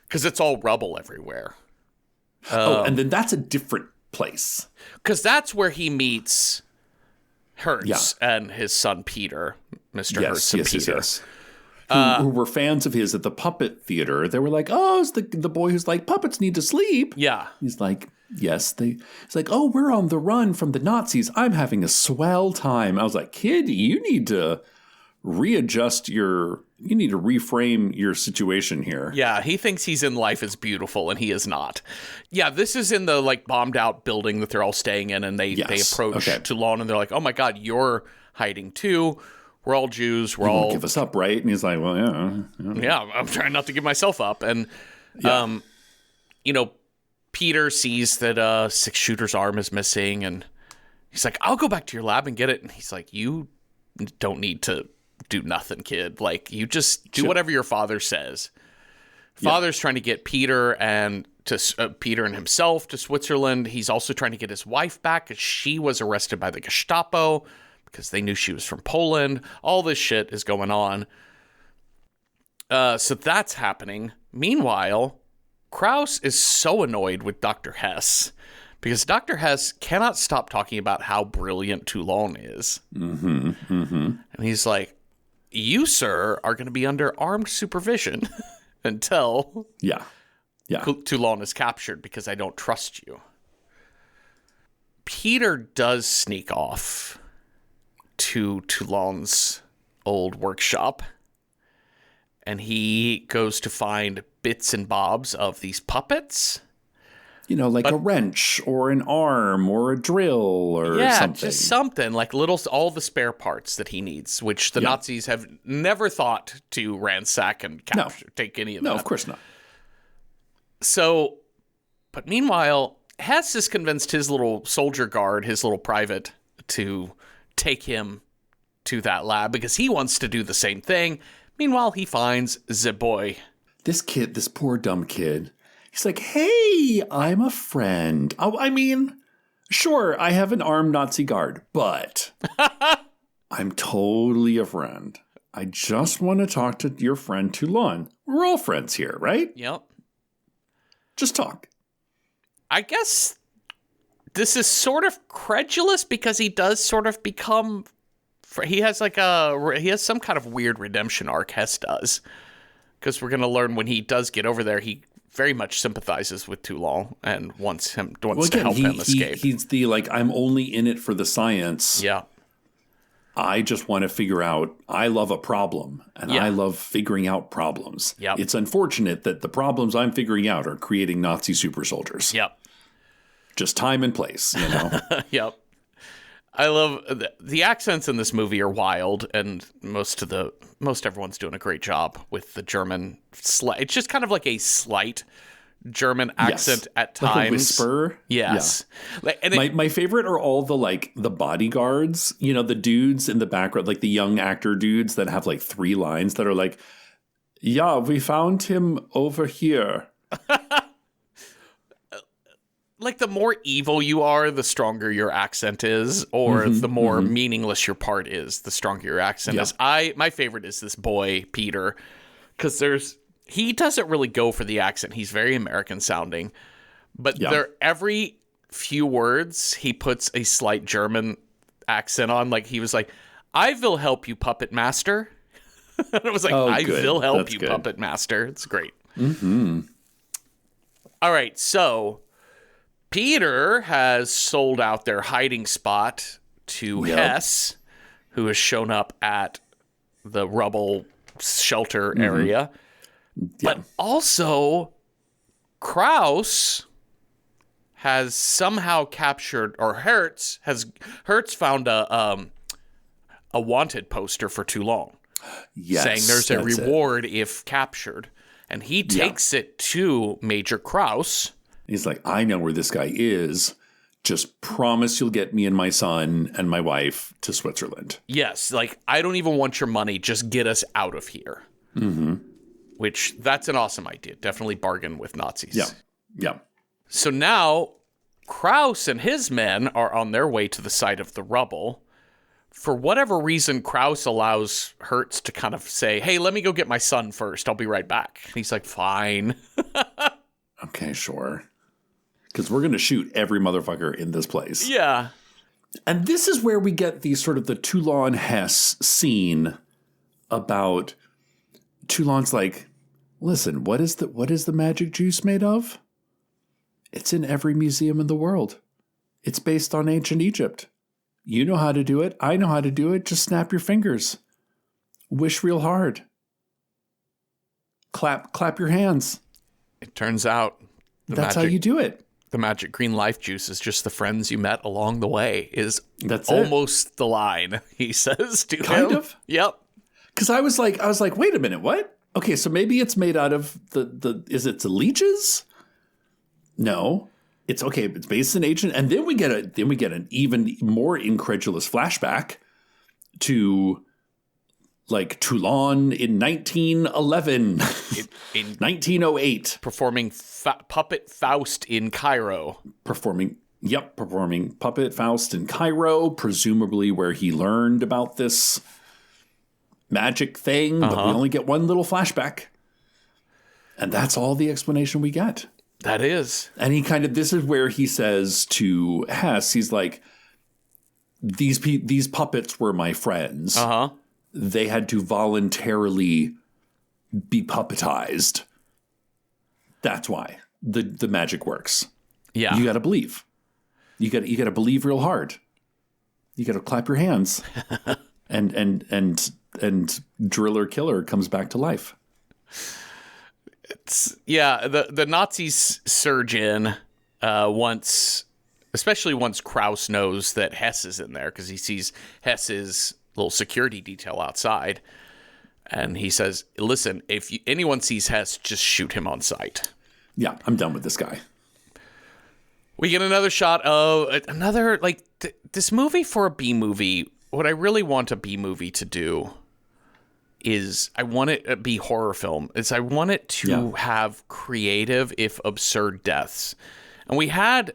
because it's all rubble everywhere. And then that's a different place because that's where he meets Hertz and his son Peter, Mr. Hertz and Peter. Yes. Who were fans of his at the puppet theater. They were like, oh, it's the boy who's like, puppets need to sleep. Yeah. He's like, yes. He's like, oh, we're on the run from the Nazis. I'm having a swell time. I was like, kid, you need to readjust you need to reframe your situation here. Yeah, he thinks he's in Life is Beautiful, and he is not. Yeah, this is in the, like, bombed-out building that they're all staying in, and they approach Toulon, and they're like, oh, my God, you're hiding, too. We're all Jews. You won't give us up, right? And he's like, well, yeah. Yeah, I'm trying not to give myself up. And, Peter sees that 6-shooter's arm is missing, and he's like, I'll go back to your lab and get it. And he's like, you don't need to do nothing, kid. Like, you just do whatever your father says. Father's trying to get Peter and himself to Switzerland. He's also trying to get his wife back because she was arrested by the Gestapo because they knew she was from Poland. All this shit is going on. So that's happening. Meanwhile, Krauss is so annoyed with Dr. Hess because Dr. Hess cannot stop talking about how brilliant Toulon is. Mm-hmm, mm-hmm. And he's like, you, sir, are going to be under armed supervision until Toulon is captured because I don't trust you. Peter does sneak off to Toulon's old workshop, and he goes to find bits and bobs of these puppets. Like a wrench or an arm or a drill or something. Yeah, just something, like all the spare parts that he needs, which the Nazis have never thought to ransack and capture, take any of that. No, of course not. So, but meanwhile, Hess has convinced his little soldier guard, his little private, to take him to that lab because he wants to do the same thing. Meanwhile, he finds the boy. This poor dumb kid. He's like, hey, I'm a friend. Oh, I mean, sure, I have an armed Nazi guard, but I'm totally a friend. I just want to talk to your friend Toulon. We're all friends here, right? Yep. Just talk. I guess this is sort of credulous because he does sort of become... He has some kind of weird redemption arc, Hess does. Because we're going to learn when he does get over there, he very much sympathizes with Toulon and wants to help him escape. He's the, like, I'm only in it for the science. Yeah. I just want to figure out, I love a problem, and I love figuring out problems. Yep. It's unfortunate that the problems I'm figuring out are creating Nazi super soldiers. Yep. Just time and place, Yep. I love the accents in this movie are wild, and most everyone's doing a great job with the German. It's just kind of like a slight German accent at times. Like a whisper. Yes. Yeah. And my favorite are all the bodyguards, the dudes in the background, like the young actor dudes that have like 3 lines that are like, yeah, we found him over here. Like, the more evil you are, the stronger your accent is, or the more meaningless your part is, the stronger your accent is. My favorite is this boy, Peter, because he doesn't really go for the accent. He's very American sounding, but every few words, he puts a slight German accent on. Like, he was like, I will help you, puppet master. And it was like, I will help you, puppet master. It's great. Mm-hmm. All right, so... Peter has sold out their hiding spot to Hess, who has shown up at the rubble shelter area. But also, Krauss has somehow captured, or Hertz found a wanted poster for Toulon, saying there's a reward if captured. And he takes it to Major Krauss. He's like, I know where this guy is. Just promise you'll get me and my son and my wife to Switzerland. Yes, like, I don't even want your money. Just get us out of here. Mm-hmm. Which, that's an awesome idea. Definitely bargain with Nazis. Yeah, yeah. So now, Krauss and his men are on their way to the site of the rubble. For whatever reason, Krauss allows Hertz to kind of say, hey, let me go get my son first. I'll be right back. And he's like, fine. Okay, sure. Because we're going to shoot every motherfucker in this place. Yeah. And this is where we get the sort of the Toulon Hess scene about Toulon's like, listen, what is the magic juice made of? It's in every museum in the world. It's based on ancient Egypt. You know how to do it. I know how to do it. Just snap your fingers. Wish real hard. Clap your hands. It turns out That's how you do it. The magic green life juice is just the friends you met along the way is That's almost the line he says to him. Kind of. Yep. Because I was like, wait a minute, what? Okay, so maybe it's made out of is it the leeches? No. It's okay, it's based in ancient, and then we get an even more incredulous flashback to like Toulon in 1911, in 1908, performing Puppet Faust in Cairo. Performing Puppet Faust in Cairo, presumably where he learned about this magic thing, but we only get one little flashback. And that's all the explanation we get. That is. And this is where he says to Hess, he's like, these puppets were my friends. They had to voluntarily be puppetized. That's why the magic works. Yeah. You got to believe. You got to believe real hard. You got to clap your hands. and Driller Killer comes back to life. The Nazis surge in especially once Kraus knows that Hess is in there, because he sees Hess's little security detail outside, and he says, "Listen, if anyone sees Hess, just shoot him on sight." Yeah, I'm done with this guy. We get another shot of this movie for a B movie. What I really want a B movie to do is I want it to be horror film. I want it to have creative, if absurd, deaths. And we had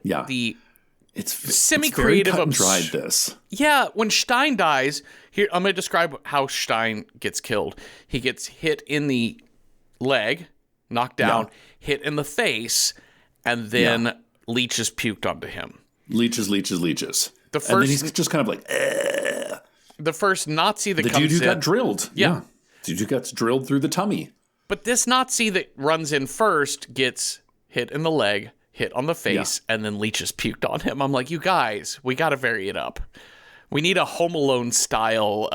it's semi-creative, dried this. Yeah, when Stein dies, here I'm going to describe how Stein gets killed. He gets hit in the leg, knocked down, hit in the face, and then leeches puked onto him. Leeches. And then he's just kind of like, the first Nazi that comes in. The dude who got drilled. Yeah. The dude who got drilled through the tummy. But this Nazi that runs in first gets hit in the leg, hit on the face, and then leeches puked on him. I'm like, you guys, we got to vary it up. We need a Home Alone style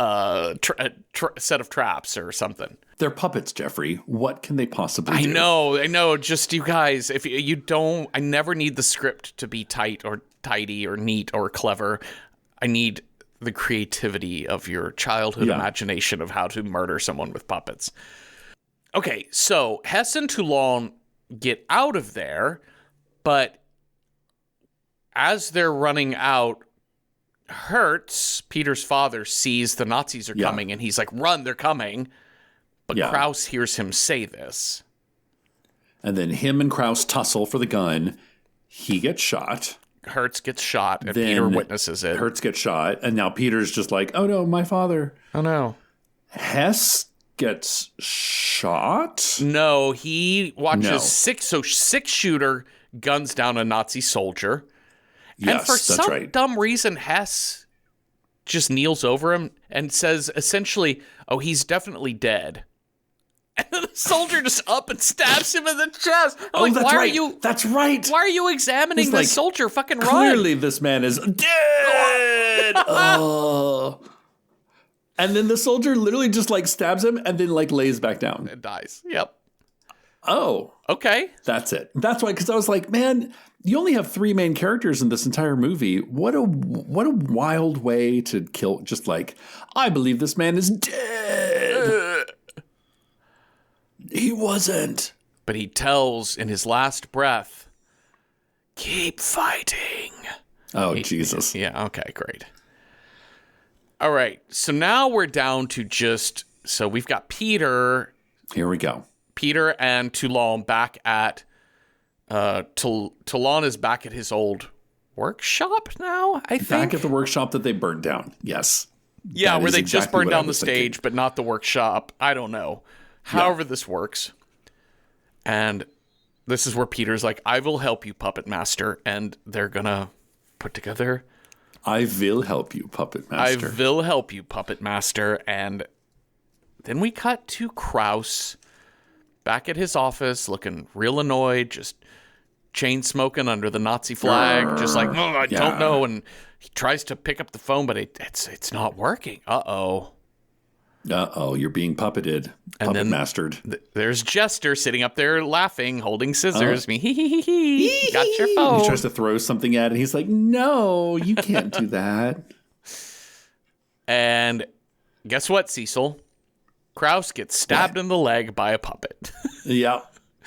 set of traps or something. They're puppets, Jeffrey. What can they possibly do? I know. Just you guys, if you don't, I never need the script to be tight or tidy or neat or clever. I need the creativity of your childhood imagination of how to murder someone with puppets. Okay, so Hess and Toulon get out of there, but as they're running out, Hertz, Peter's father, sees the Nazis are coming, and he's like, run, they're coming. But Kraus hears him say this. And then him and Kraus tussle for the gun. He gets shot. Hertz gets shot, and Peter witnesses it. Hertz gets shot, and now Peter's just like, oh no, my father. Oh no. Hess gets shot? No, he watches six-shooter guns down a Nazi soldier. Yes, and for some dumb reason, Hess just kneels over him and says essentially, oh, he's definitely dead. And then the soldier just up and stabs him in the chest. I'm that's why right. Are you? That's right. Why are you examining the soldier? Fucking run. Clearly, this man is dead. Oh. And then the soldier literally just stabs him and then lays back down. And dies. Yep. Oh. Okay. That's it. That's why, because I was like, man, you only have 3 main characters in this entire movie. What a wild way to kill. Just I believe this man is dead. He wasn't. But he tells in his last breath, keep fighting. Oh, Jesus. Yeah, okay, great. All right, so now we're down to so we've got Peter. Here we go. Peter and Toulon back at, Toulon is back at his old workshop now, I think. Back at the workshop that they burned down, yes. Yeah, where they just burned down the stage, but not the workshop. I don't know. However this works. And this is where Peter's like, I will help you, Puppet Master. And they're going to put together... I will help you, Puppet Master. I will help you, Puppet Master. And then we cut to Kraus back at his office, looking real annoyed, just chain smoking under the Nazi flag, just like, I don't know. And he tries to pick up the phone, but it's not working. Uh-oh. Uh-oh, you're being puppeted. And Puppet then mastered. There's Jester sitting up there laughing, holding scissors. Me, hee, got your phone. He tries to throw something at it. He's like, no, you can't do that. And guess what, Cecil? Krause gets stabbed in the leg by a puppet. Yeah.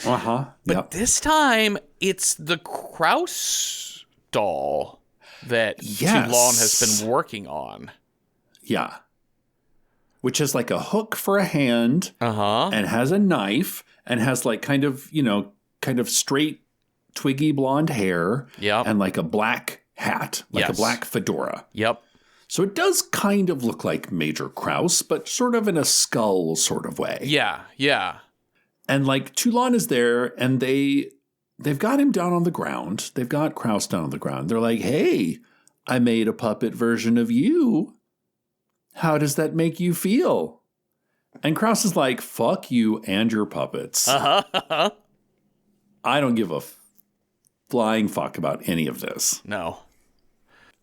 Uh-huh. But this time, it's the Krause doll that Toulon has been working on. Yeah. Which has like a hook for a hand and has a knife and has like kind of straight, twiggy blonde hair and like a black hat, like a black fedora. Yep. So it does kind of look like Major Krause, but sort of in a skull sort of way. Yeah, yeah. And like Toulon is there and they've got him down on the ground. They've got Krause down on the ground. They're like, hey, I made a puppet version of you. How does that make you feel? And Krause is like, fuck you and your puppets. I don't give a flying fuck about any of this. No.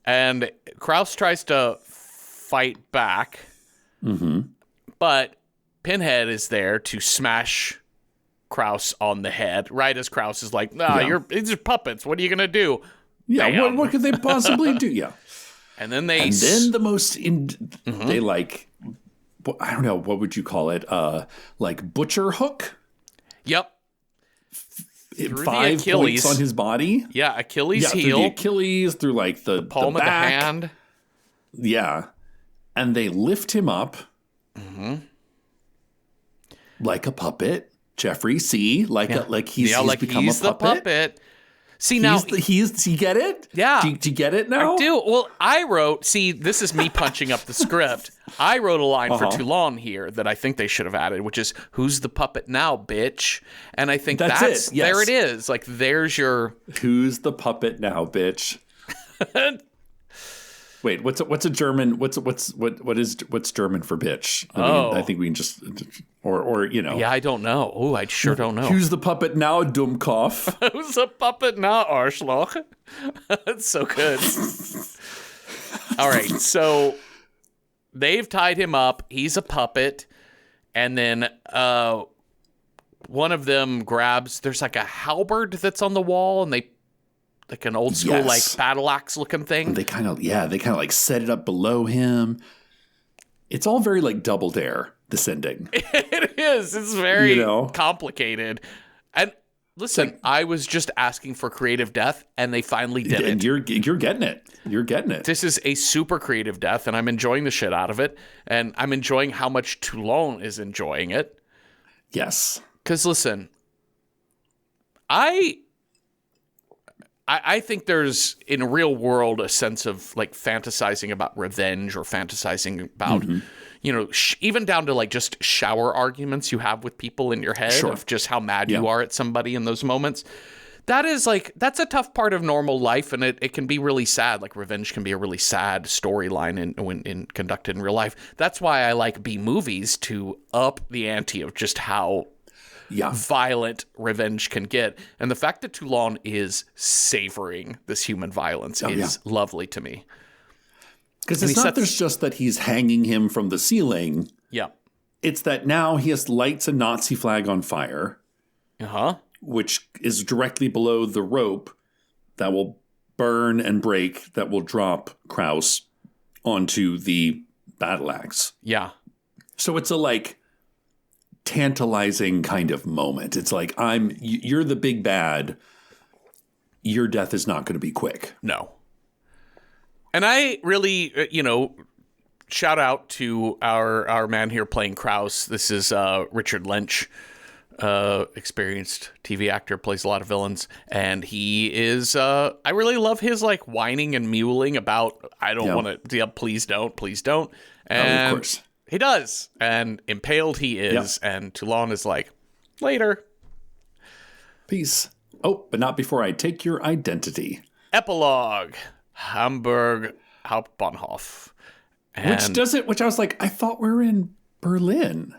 And Krause tries to fight back. But Pinhead is there to smash Krause on the head, right as Krause is like, these are puppets. What are you going to do? Yeah, what could they possibly do? Yeah. And then they like, I don't know, what would you call it? Like butcher hook? Yep. 5 points on his body. Yeah, Achilles heel. Through the Achilles, through like the palm the back. of the hand. Yeah. And they lift him up like a puppet. Jeffrey, see? Like he's become a puppet. The puppet. See, now do you get it? Yeah. Do you get it now? I do. Well, this is me punching up the script. I wrote a line for Toulon here that I think they should have added, which is, who's the puppet now, bitch? And I think that's it. Yes. There it is. Like, there's your... Who's the puppet now, bitch? Wait, what's a German? What's German for bitch? I think we can just or Yeah, I don't know. Oh, I sure don't know. Who's the puppet now, Dummkopf? Who's the puppet now, Arschloch? That's so good. All right, so they've tied him up. He's a puppet, and then one of them grabs. There's like a halberd that's on the wall, and they. Like an old school, like battle axe looking thing. They kind of like set it up below him. It's all very like Double Dare, this ending. It is. It's very complicated. And listen, I was just asking for creative death, and they finally did it. And you're getting it. You're getting it. This is a super creative death, and I'm enjoying the shit out of it. And I'm enjoying how much Toulon is enjoying it. Yes. Because listen, I think there's, in a real world, a sense of, like, fantasizing about revenge or fantasizing about, even down to, like, just shower arguments you have with people in your head of just how mad you are at somebody in those moments. That is, like, that's a tough part of normal life, and it can be really sad. Like, revenge can be a really sad storyline when conducted in real life. That's why I like B-movies, to up the ante of just how... violent revenge can get. And the fact that Toulon is savoring this human violence is lovely to me. Because it's not just that he's hanging him from the ceiling. Yeah. It's that now he lights a Nazi flag on fire. Which is directly below the rope that will burn and break, that will drop Krause onto the battle axe. Yeah. So it's a, like... tantalizing kind of moment. It's like, you're the big bad. Your death is not going to be quick. No. And I really, shout out to our man here playing Krause. This is Richard Lynch, experienced TV actor, plays a lot of villains. And he is, I really love his like whining and mewling about, I don't want to, please don't. And of course. He does, and impaled he is, and Toulon is like, later. Peace. Oh, but not before I take your identity. Epilogue. Hamburg Hauptbahnhof. Which I was like, I thought we were in Berlin.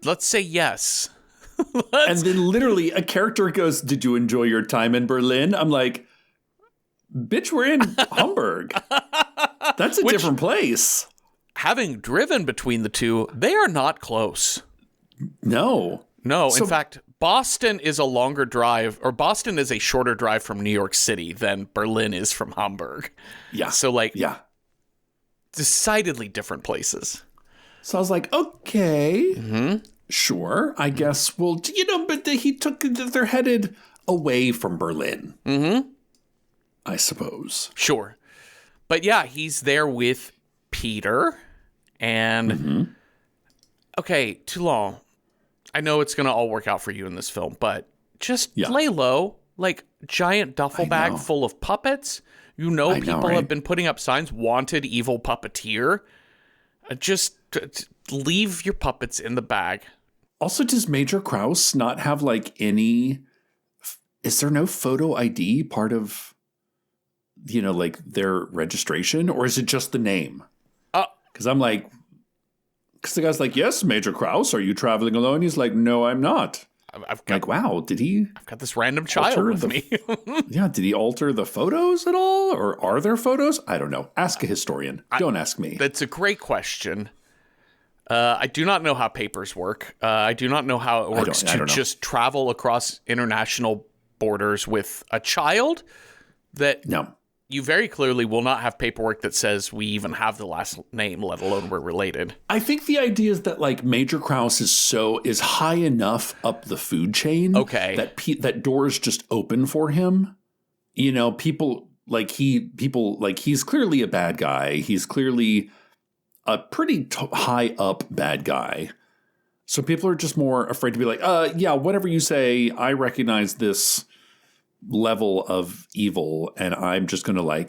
Let's say yes. And then literally a character goes, did you enjoy your time in Berlin? I'm like, bitch, we're in Hamburg. That's a different place. Having driven between the two, they are not close. No. No, in fact, Boston is a longer drive, or Boston is a shorter drive from New York City than Berlin is from Hamburg. Yeah. So, like, yeah. Decidedly different places. So I was like, okay, sure, I guess. Well, but they're headed away from Berlin. Mm-hmm. I suppose. Sure. But yeah, he's there with Peter and, okay, Toulon, I know it's going to all work out for you in this film, but just lay low, like giant duffel bag full of puppets. People have been putting up signs, wanted evil puppeteer. Just leave your puppets in the bag. Also, does Major Krause not have like any, is there no photo ID part of, like their registration, or is it just the name? Because because the guy's like, yes, Major Krause, are you traveling alone? He's like, no, I'm not. I've got this random child with me. Yeah, did he alter the photos at all? Or are there photos? I don't know. Ask a historian. Don't ask me. That's a great question. I do not know how papers work. I do not know how it works to just travel across international borders with a child that you very clearly will not have paperwork that says we even have the last name, let alone we're related. I think the idea is that like Major Krause is high enough up the food chain that doors just open for him. People he's clearly a bad guy. He's clearly a pretty high up bad guy. So people are just more afraid to be like, yeah, whatever you say, I recognize this level of evil, and I'm just going to I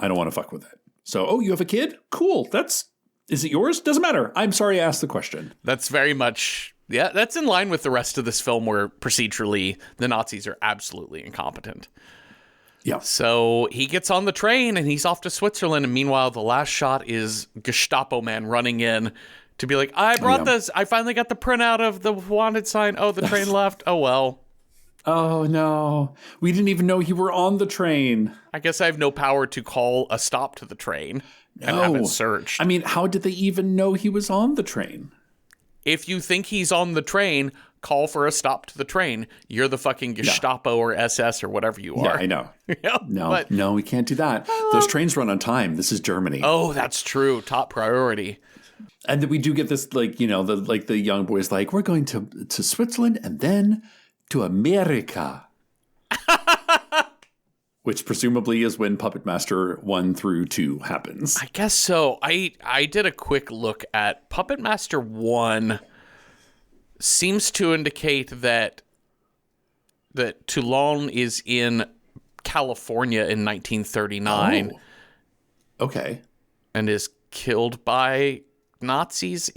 don't want to fuck with it. So, you have a kid? Cool. Is it yours? Doesn't matter. I'm sorry I asked the question. That's very much, that's in line with the rest of this film where procedurally the Nazis are absolutely incompetent. Yeah. So he gets on the train and he's off to Switzerland. And meanwhile, the last shot is Gestapo man running in to be like, I brought this. I finally got the printout of the wanted sign. Oh, the train left. Oh, well. Oh, no. We didn't even know you were on the train. I guess I have no power to call a stop to the train and have it searched. I mean, how did they even know he was on the train? If you think he's on the train, call for a stop to the train. You're the fucking Gestapo or SS or whatever you are. Yeah, I know. No, we can't do that. Those trains run on time. This is Germany. Oh, that's true. Top priority. And then we do get this, the young boys like, we're going to Switzerland and then to America. Which presumably is when Puppet Master 1 through 2 happens. I guess so. I did a quick look at Puppet Master 1. Seems to indicate that Toulon is in California in 1939. Oh. Okay. And is killed by Nazis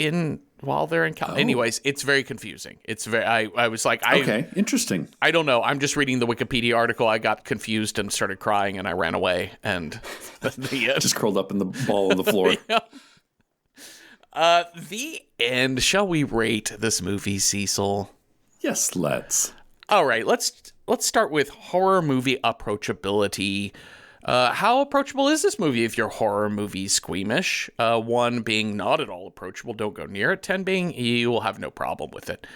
while they're in California. Anyways, it's very confusing. It's very. I was like, okay, interesting. I don't know. I'm just reading the Wikipedia article. I got confused and started crying, and I ran away. And just curled up in the ball on the floor. The end. Shall we rate this movie, Cecil? Yes, let's. All right, let's start with horror movie approachability. How approachable is this movie if you're horror movie squeamish? 1 being not at all approachable, don't go near it. 10 being you will have no problem with it.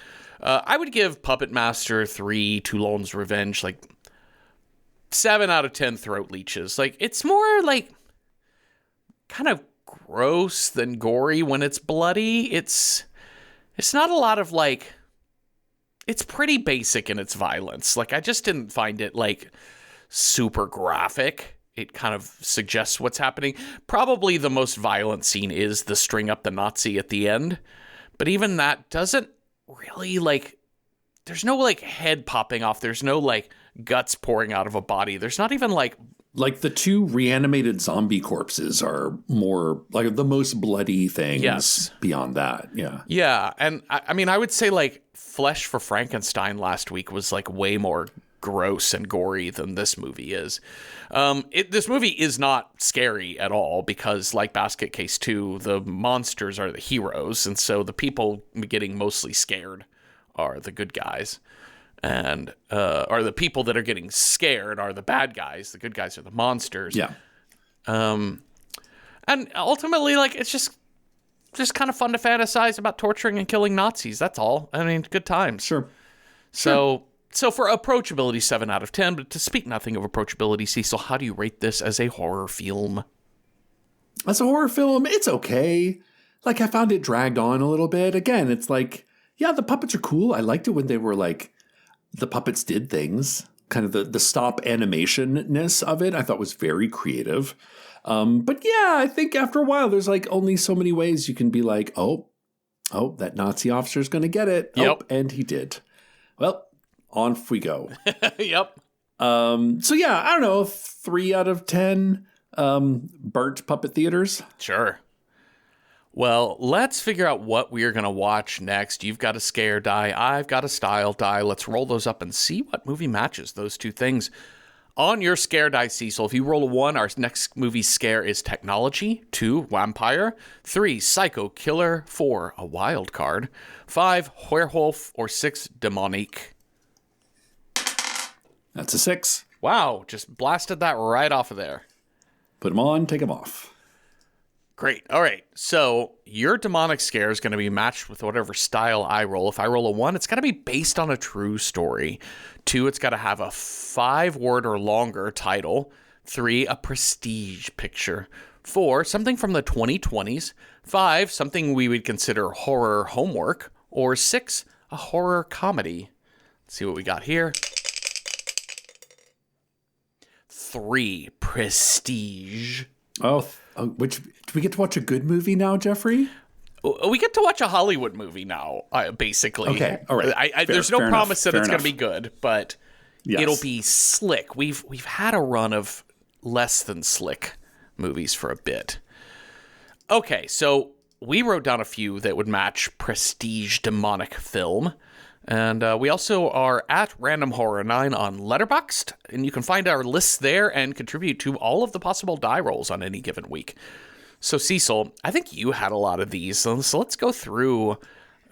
I would give Puppet Master 3 Toulon's Revenge 7 out of 10 throat leeches. It's more kind of gross than gory when it's bloody. It's not a lot of it's pretty basic in its violence. I just didn't find it super graphic. It kind of suggests what's happening. Probably the most violent scene is the string up the Nazi at the end. But even that doesn't really there's no head popping off. There's no guts pouring out of a body. There's not even the 2 reanimated zombie corpses are more the most bloody things beyond that. Yeah. Yeah. And I mean, I would say Flesh for Frankenstein last week was way more gross and gory than this movie is. This movie is not scary at all because, like Basket Case 2, the monsters are the heroes, and so the people getting mostly scared are the good guys, and or the people that are getting scared are the bad guys. The good guys are the monsters. Yeah. And ultimately, like, it's just kind of fun to fantasize about torturing and killing Nazis. That's all. I mean, good times. Sure. So for approachability, 7 out of 10. But to speak nothing of approachability, Cecil, how do you rate this as a horror film? As a horror film, it's okay. Like, I found it dragged on a little bit. Again, it's like, yeah, the puppets are cool. I liked it when they were like, the puppets did things. Kind of the stop animation-ness of it, I thought was very creative. But yeah, I think after a while, there's like only so many ways you can be like, oh, that Nazi officer's going to get it. Yep. Oh, and he did. Well, on we go. Yep. So yeah, I don't know, 3 out of 10 burnt puppet theaters. Sure. Well, let's figure out what we are going to watch next. You've got a scare die. I've got a style die. Let's roll those up and see what movie matches those two things. On your scare die, Cecil, if you roll a 1, our next movie scare is technology. 2, vampire. 3, psycho killer. 4, a wild card. 5, werewolf. Or 6, demonic. That's a 6. Wow, just blasted that right off of there. Put them on, take them off. Great. All right. So your demonic scare is going to be matched with whatever style I roll. If I roll a 1, it's got to be based on a true story. 2, it's got to have a 5-word or longer title. 3, a prestige picture. 4, something from the 2020s. 5, something we would consider horror homework. Or 6, a horror comedy. Let's see what we got here. 3, prestige. Which do we get to watch a good movie now, Jeffrey? We get to watch a Hollywood movie now, basically. Okay, all right. There's no promise that it's going to be enough. good, but Yes. it'll be slick. We've had a run of less than slick movies for a bit. Okay, so we wrote down a few that would match prestige demonic film. And we also are at Random Horror 9 on Letterboxd, and you can find our lists there and contribute to all of the possible die rolls on any given week. So, Cecil, I think you had a lot of these, so let's go through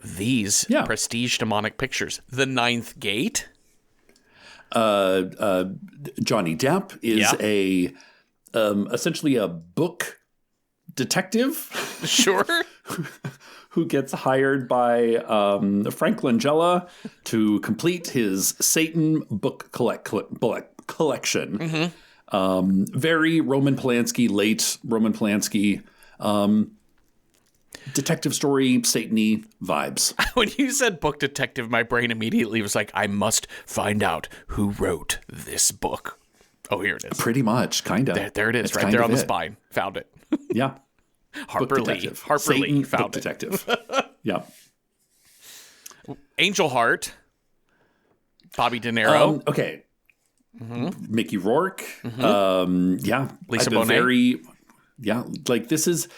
these prestige demonic pictures. The Ninth Gate. Johnny Depp is essentially a book detective. Sure. Who gets hired by Frank Langella to complete his Satan book collection. Mm-hmm. Very Roman Polanski, late Roman Polanski, detective story, Satan-y vibes. When you said book detective, my brain immediately was like, I must find out who wrote this book. Oh, here it is. Pretty much, kind of. There it is, right there on the spine. Found it. Yeah. Harper Lee found it. Detective. Yeah. Angel Heart. Bobby De Niro. Okay. Mm-hmm. Mickey Rourke. Mm-hmm. Yeah. Lisa Bonet. Like this is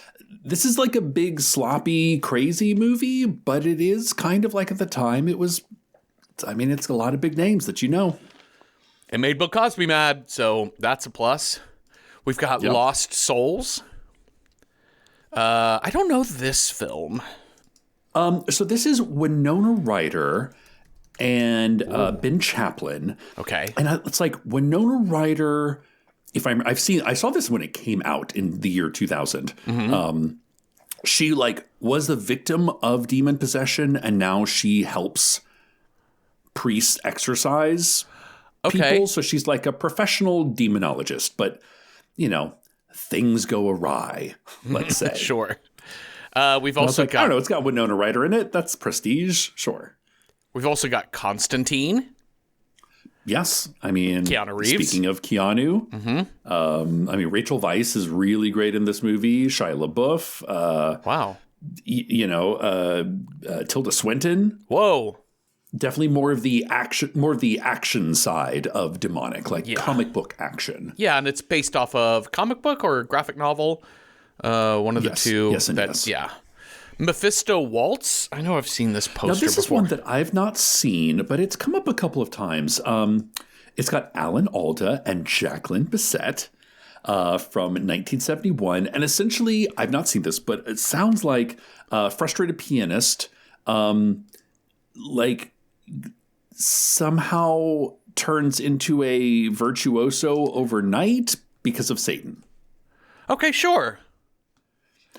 like a big sloppy crazy movie, but it is kind of like at the time it's a lot of big names that you know. It made Bill Cosby mad, so that's a plus. We've got Lost Souls. I don't know this film. So this is Winona Ryder and Ben Chaplin. Okay. And it's like Winona Ryder, I saw this when it came out in the year 2000. Mm-hmm. She was the victim of demon possession, and now she helps priests exorcise people. So she's like a professional demonologist, but things go awry, let's say. Sure. We've also got... I don't know, it's got Winona Ryder in it. That's prestige. Sure. We've also got Constantine. Yes. I mean... Keanu Reeves. Speaking of Keanu. Mm-hmm. Rachel Weisz is really great in this movie. Shia LaBeouf. Wow. Tilda Swinton. Whoa. Definitely more of the action side of demonic, comic book action. Yeah, and it's based off of comic book or graphic novel. One of the two. Yes, and yes. Yeah. Mephisto Waltz. I know I've seen this poster before. Now, this is one that I've not seen, but it's come up a couple of times. It's got Alan Alda and Jacqueline Bisset from 1971. And essentially, I've not seen this, but it sounds like a frustrated pianist, somehow turns into a virtuoso overnight because of Satan. Okay, sure.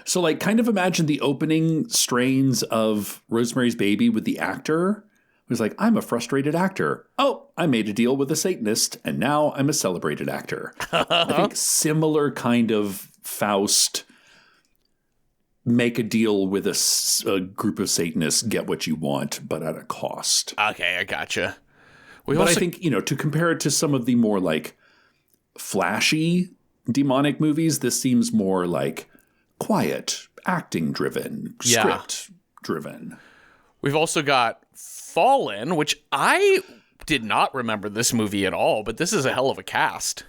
So, like, kind of imagine the opening strains of Rosemary's Baby with the actor who's like, I'm a frustrated actor. Oh, I made a deal with a Satanist, and now I'm a celebrated actor. I think similar kind of Faust, make a deal with a group of Satanists, get what you want, but at a cost. Okay, I gotcha. I think, to compare it to some of the more, like, flashy demonic movies, this seems more like quiet, acting-driven, script-driven. We've also got Fallen, which I did not remember this movie at all, but this is a hell of a cast.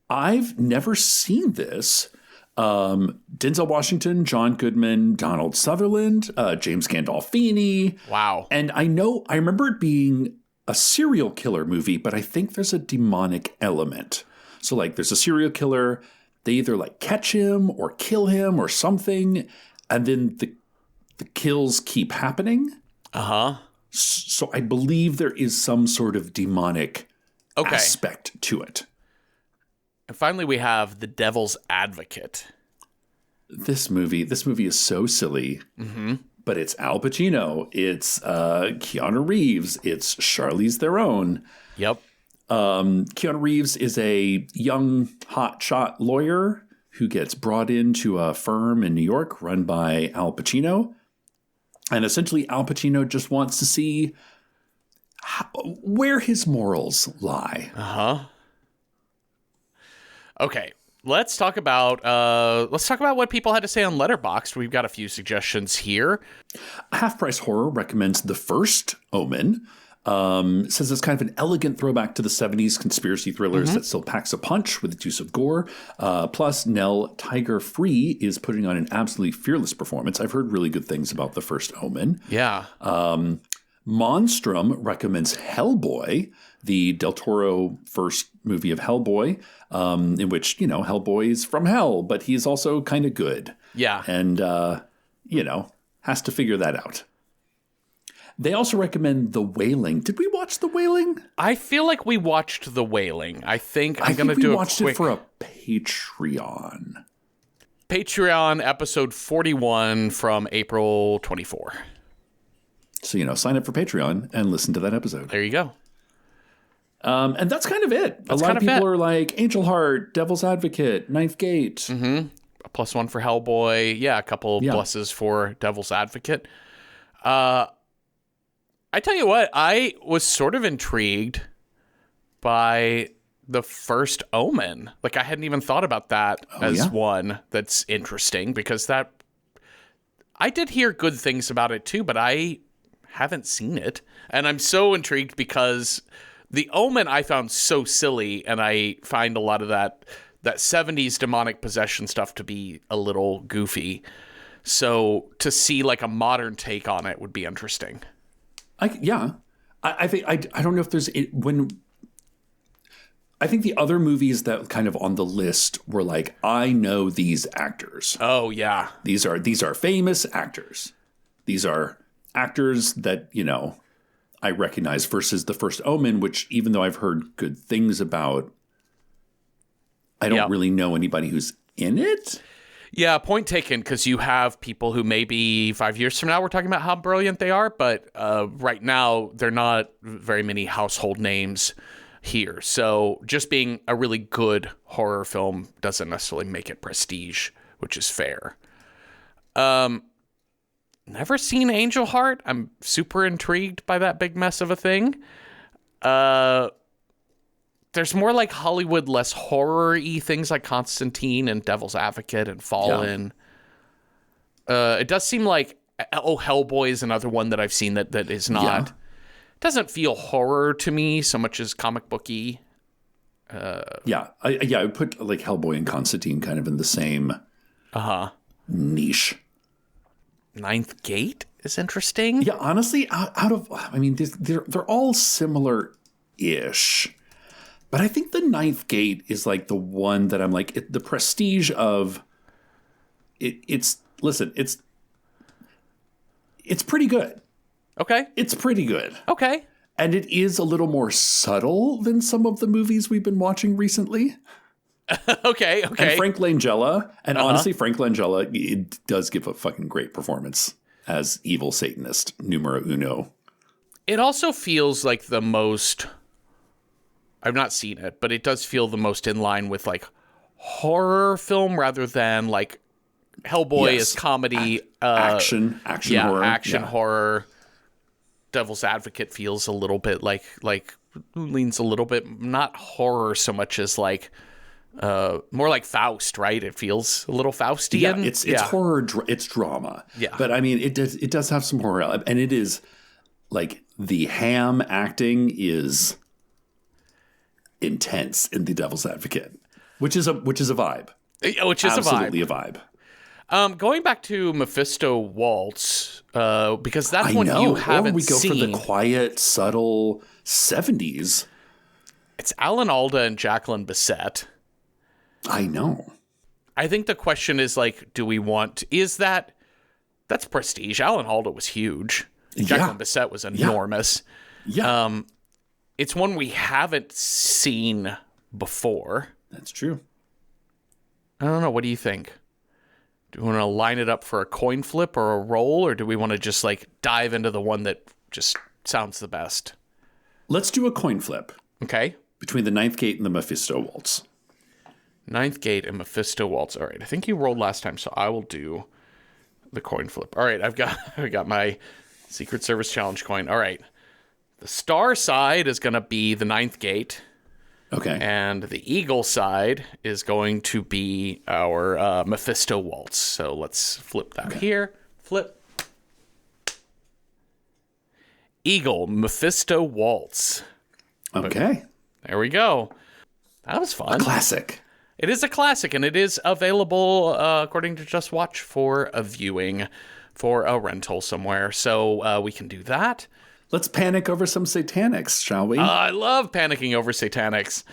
I've never seen this. Denzel Washington, John Goodman, Donald Sutherland, James Gandolfini. Wow. And I remember it being a serial killer movie, but I think there's a demonic element. So, like, there's a serial killer. They either, like, catch him or kill him or something, and then the kills keep happening. Uh-huh. So I believe there is some sort of demonic aspect to it. And finally, we have The Devil's Advocate. This movie is so silly, but it's Al Pacino, it's Keanu Reeves, it's Charlize Theron. Yep. Keanu Reeves is a young hotshot lawyer who gets brought into a firm in New York run by Al Pacino. And essentially, Al Pacino just wants to see where his morals lie. Uh-huh. Okay, let's talk about what people had to say on Letterboxd. We've got a few suggestions here. Half Price Horror recommends The First Omen. Says it's kind of an elegant throwback to the 70s conspiracy thrillers that still packs a punch with its use of gore. Plus, Nell Tiger Free is putting on an absolutely fearless performance. I've heard really good things about The First Omen. Yeah. Monstrum recommends Hellboy, the Del Toro first movie of Hellboy, in which, Hellboy is from hell, but he's also kind of good. Yeah. And, has to figure that out. They also recommend The Wailing. Did we watch The Wailing? I feel like we watched The Wailing. I think I'm going to do we a watched it for a Patreon. Patreon episode 41 from April 24. So, sign up for Patreon and listen to that episode. There you go. And that's kind of it. A lot of people are like Angel Heart, Devil's Advocate, Ninth Gate. Mm-hmm. A +1 for Hellboy. Yeah, a couple pluses for Devil's Advocate. I tell you what, I was sort of intrigued by The First Omen. Like, I hadn't even thought about that one that's interesting, because I did hear good things about it too, but I haven't seen it. And I'm so intrigued because The Omen I found so silly, and I find a lot of that 70s demonic possession stuff to be a little goofy. So to see like a modern take on it would be interesting. I think I don't know if there's I think the other movies that kind of on the list were like, I know these actors. Oh yeah, these are famous actors. These are actors that I recognize. Versus The First Omen, which even though I've heard good things about, I don't really know anybody who's in it. Yeah, point taken, because you have people who maybe 5 years from now we're talking about how brilliant they are, but right now they're not very many household names here. So just being a really good horror film doesn't necessarily make it prestige, which is fair. Never seen Angel Heart. I'm super intrigued by that big mess of a thing. There's more like Hollywood, less horror-y things like Constantine and Devil's Advocate and Fallen. Yeah. It does seem like, Hellboy is another one that I've seen that is not, doesn't feel horror to me so much as comic booky. I would put like Hellboy and Constantine kind of in the same niche. Ninth Gate is interesting. Yeah, honestly, they're all similar-ish. But I think the Ninth Gate is like the one that I'm like, the prestige of it. It's pretty good. Okay. It's pretty good. Okay. And it is a little more subtle than some of the movies we've been watching recently. Okay. And Frank Langella. And honestly, Frank Langella, it does give a fucking great performance as evil Satanist numero uno. It also feels like the most... I've not seen it, but it does feel the most in line with like horror film rather than like Hellboy is comedy. Action horror. Action horror. Devil's Advocate feels a little bit like leans a little bit, not horror so much as like more like Faust, right? It feels a little Faustian. Yeah, it's horror, it's drama. Yeah. But I mean, it does have some horror, and it is like the ham acting is intense in The Devil's Advocate, which is a vibe. Which is absolutely a vibe. Going back to Mephisto Waltz, because that's one you haven't we go seen. for the quiet, subtle 70s. It's Alan Alda and Jacqueline Bisset. I know. I think the question is like, do we want? That's prestige? Alan Alda was huge. Jacqueline Bisset was enormous. Yeah. It's one we haven't seen before. That's true. I don't know. What do you think? Do we want to line it up for a coin flip or a roll, or do we want to just like dive into the one that just sounds the best? Let's do a coin flip. Okay. Between the Ninth Gate and the Mephisto Waltz. Ninth Gate and Mephisto Waltz. All right. I think you rolled last time, so I will do the coin flip. All right. I got my Secret Service Challenge coin. All right. The star side is going to be the Ninth Gate. Okay. And the eagle side is going to be our Mephisto Waltz. So let's flip that here. Flip. Eagle, Mephisto Waltz. Okay. There we go. That was fun. A classic. It is a classic, and it is available, according to Just Watch, for a viewing, for a rental somewhere. So we can do that. Let's panic over some satanics, shall we? I love panicking over satanics.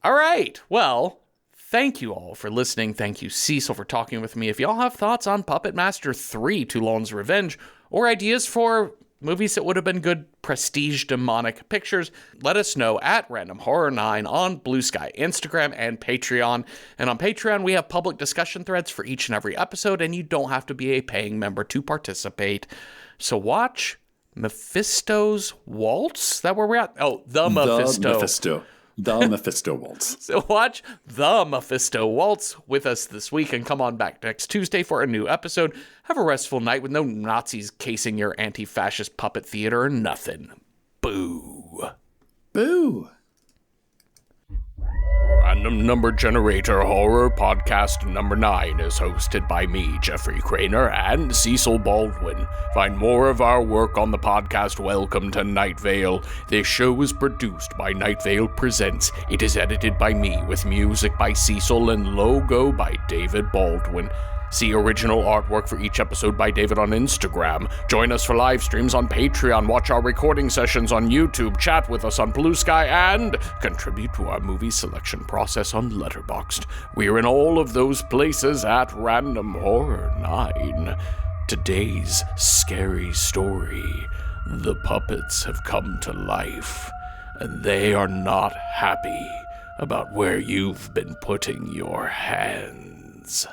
All right. Well, thank you all for listening. Thank you, Cecil, for talking with me. If y'all have thoughts on Puppet Master 3, Toulon's Revenge, or ideas for movies that would have been good prestige demonic pictures, let us know at Random Horror 9 on Blue Sky, Instagram, and Patreon. And on Patreon, we have public discussion threads for each and every episode, and you don't have to be a paying member to participate. So watch Mephisto's Waltz? Is that where we're at? Oh, The Mephisto. The Mephisto Waltz. So watch The Mephisto Waltz with us this week, and come on back next Tuesday for a new episode. Have a restful night with no Nazis casing your anti-fascist puppet theater or nothing. Boo. Boo. Random Number Generator Horror Podcast number 9 is hosted by me, Jeffrey Craner, and Cecil Baldwin. Find more of our work on the podcast Welcome to Night Vale. This show is produced by Night Vale Presents. It is edited by me, with music by Cecil and logo by David Baldwin. See original artwork for each episode by David on Instagram. Join us for live streams on Patreon, watch our recording sessions on YouTube, chat with us on Blue Sky, and contribute to our movie selection process on Letterboxd. We're in all of those places at Random Horror 9. Today's scary story: the puppets have come to life, and they are not happy about where you've been putting your hands.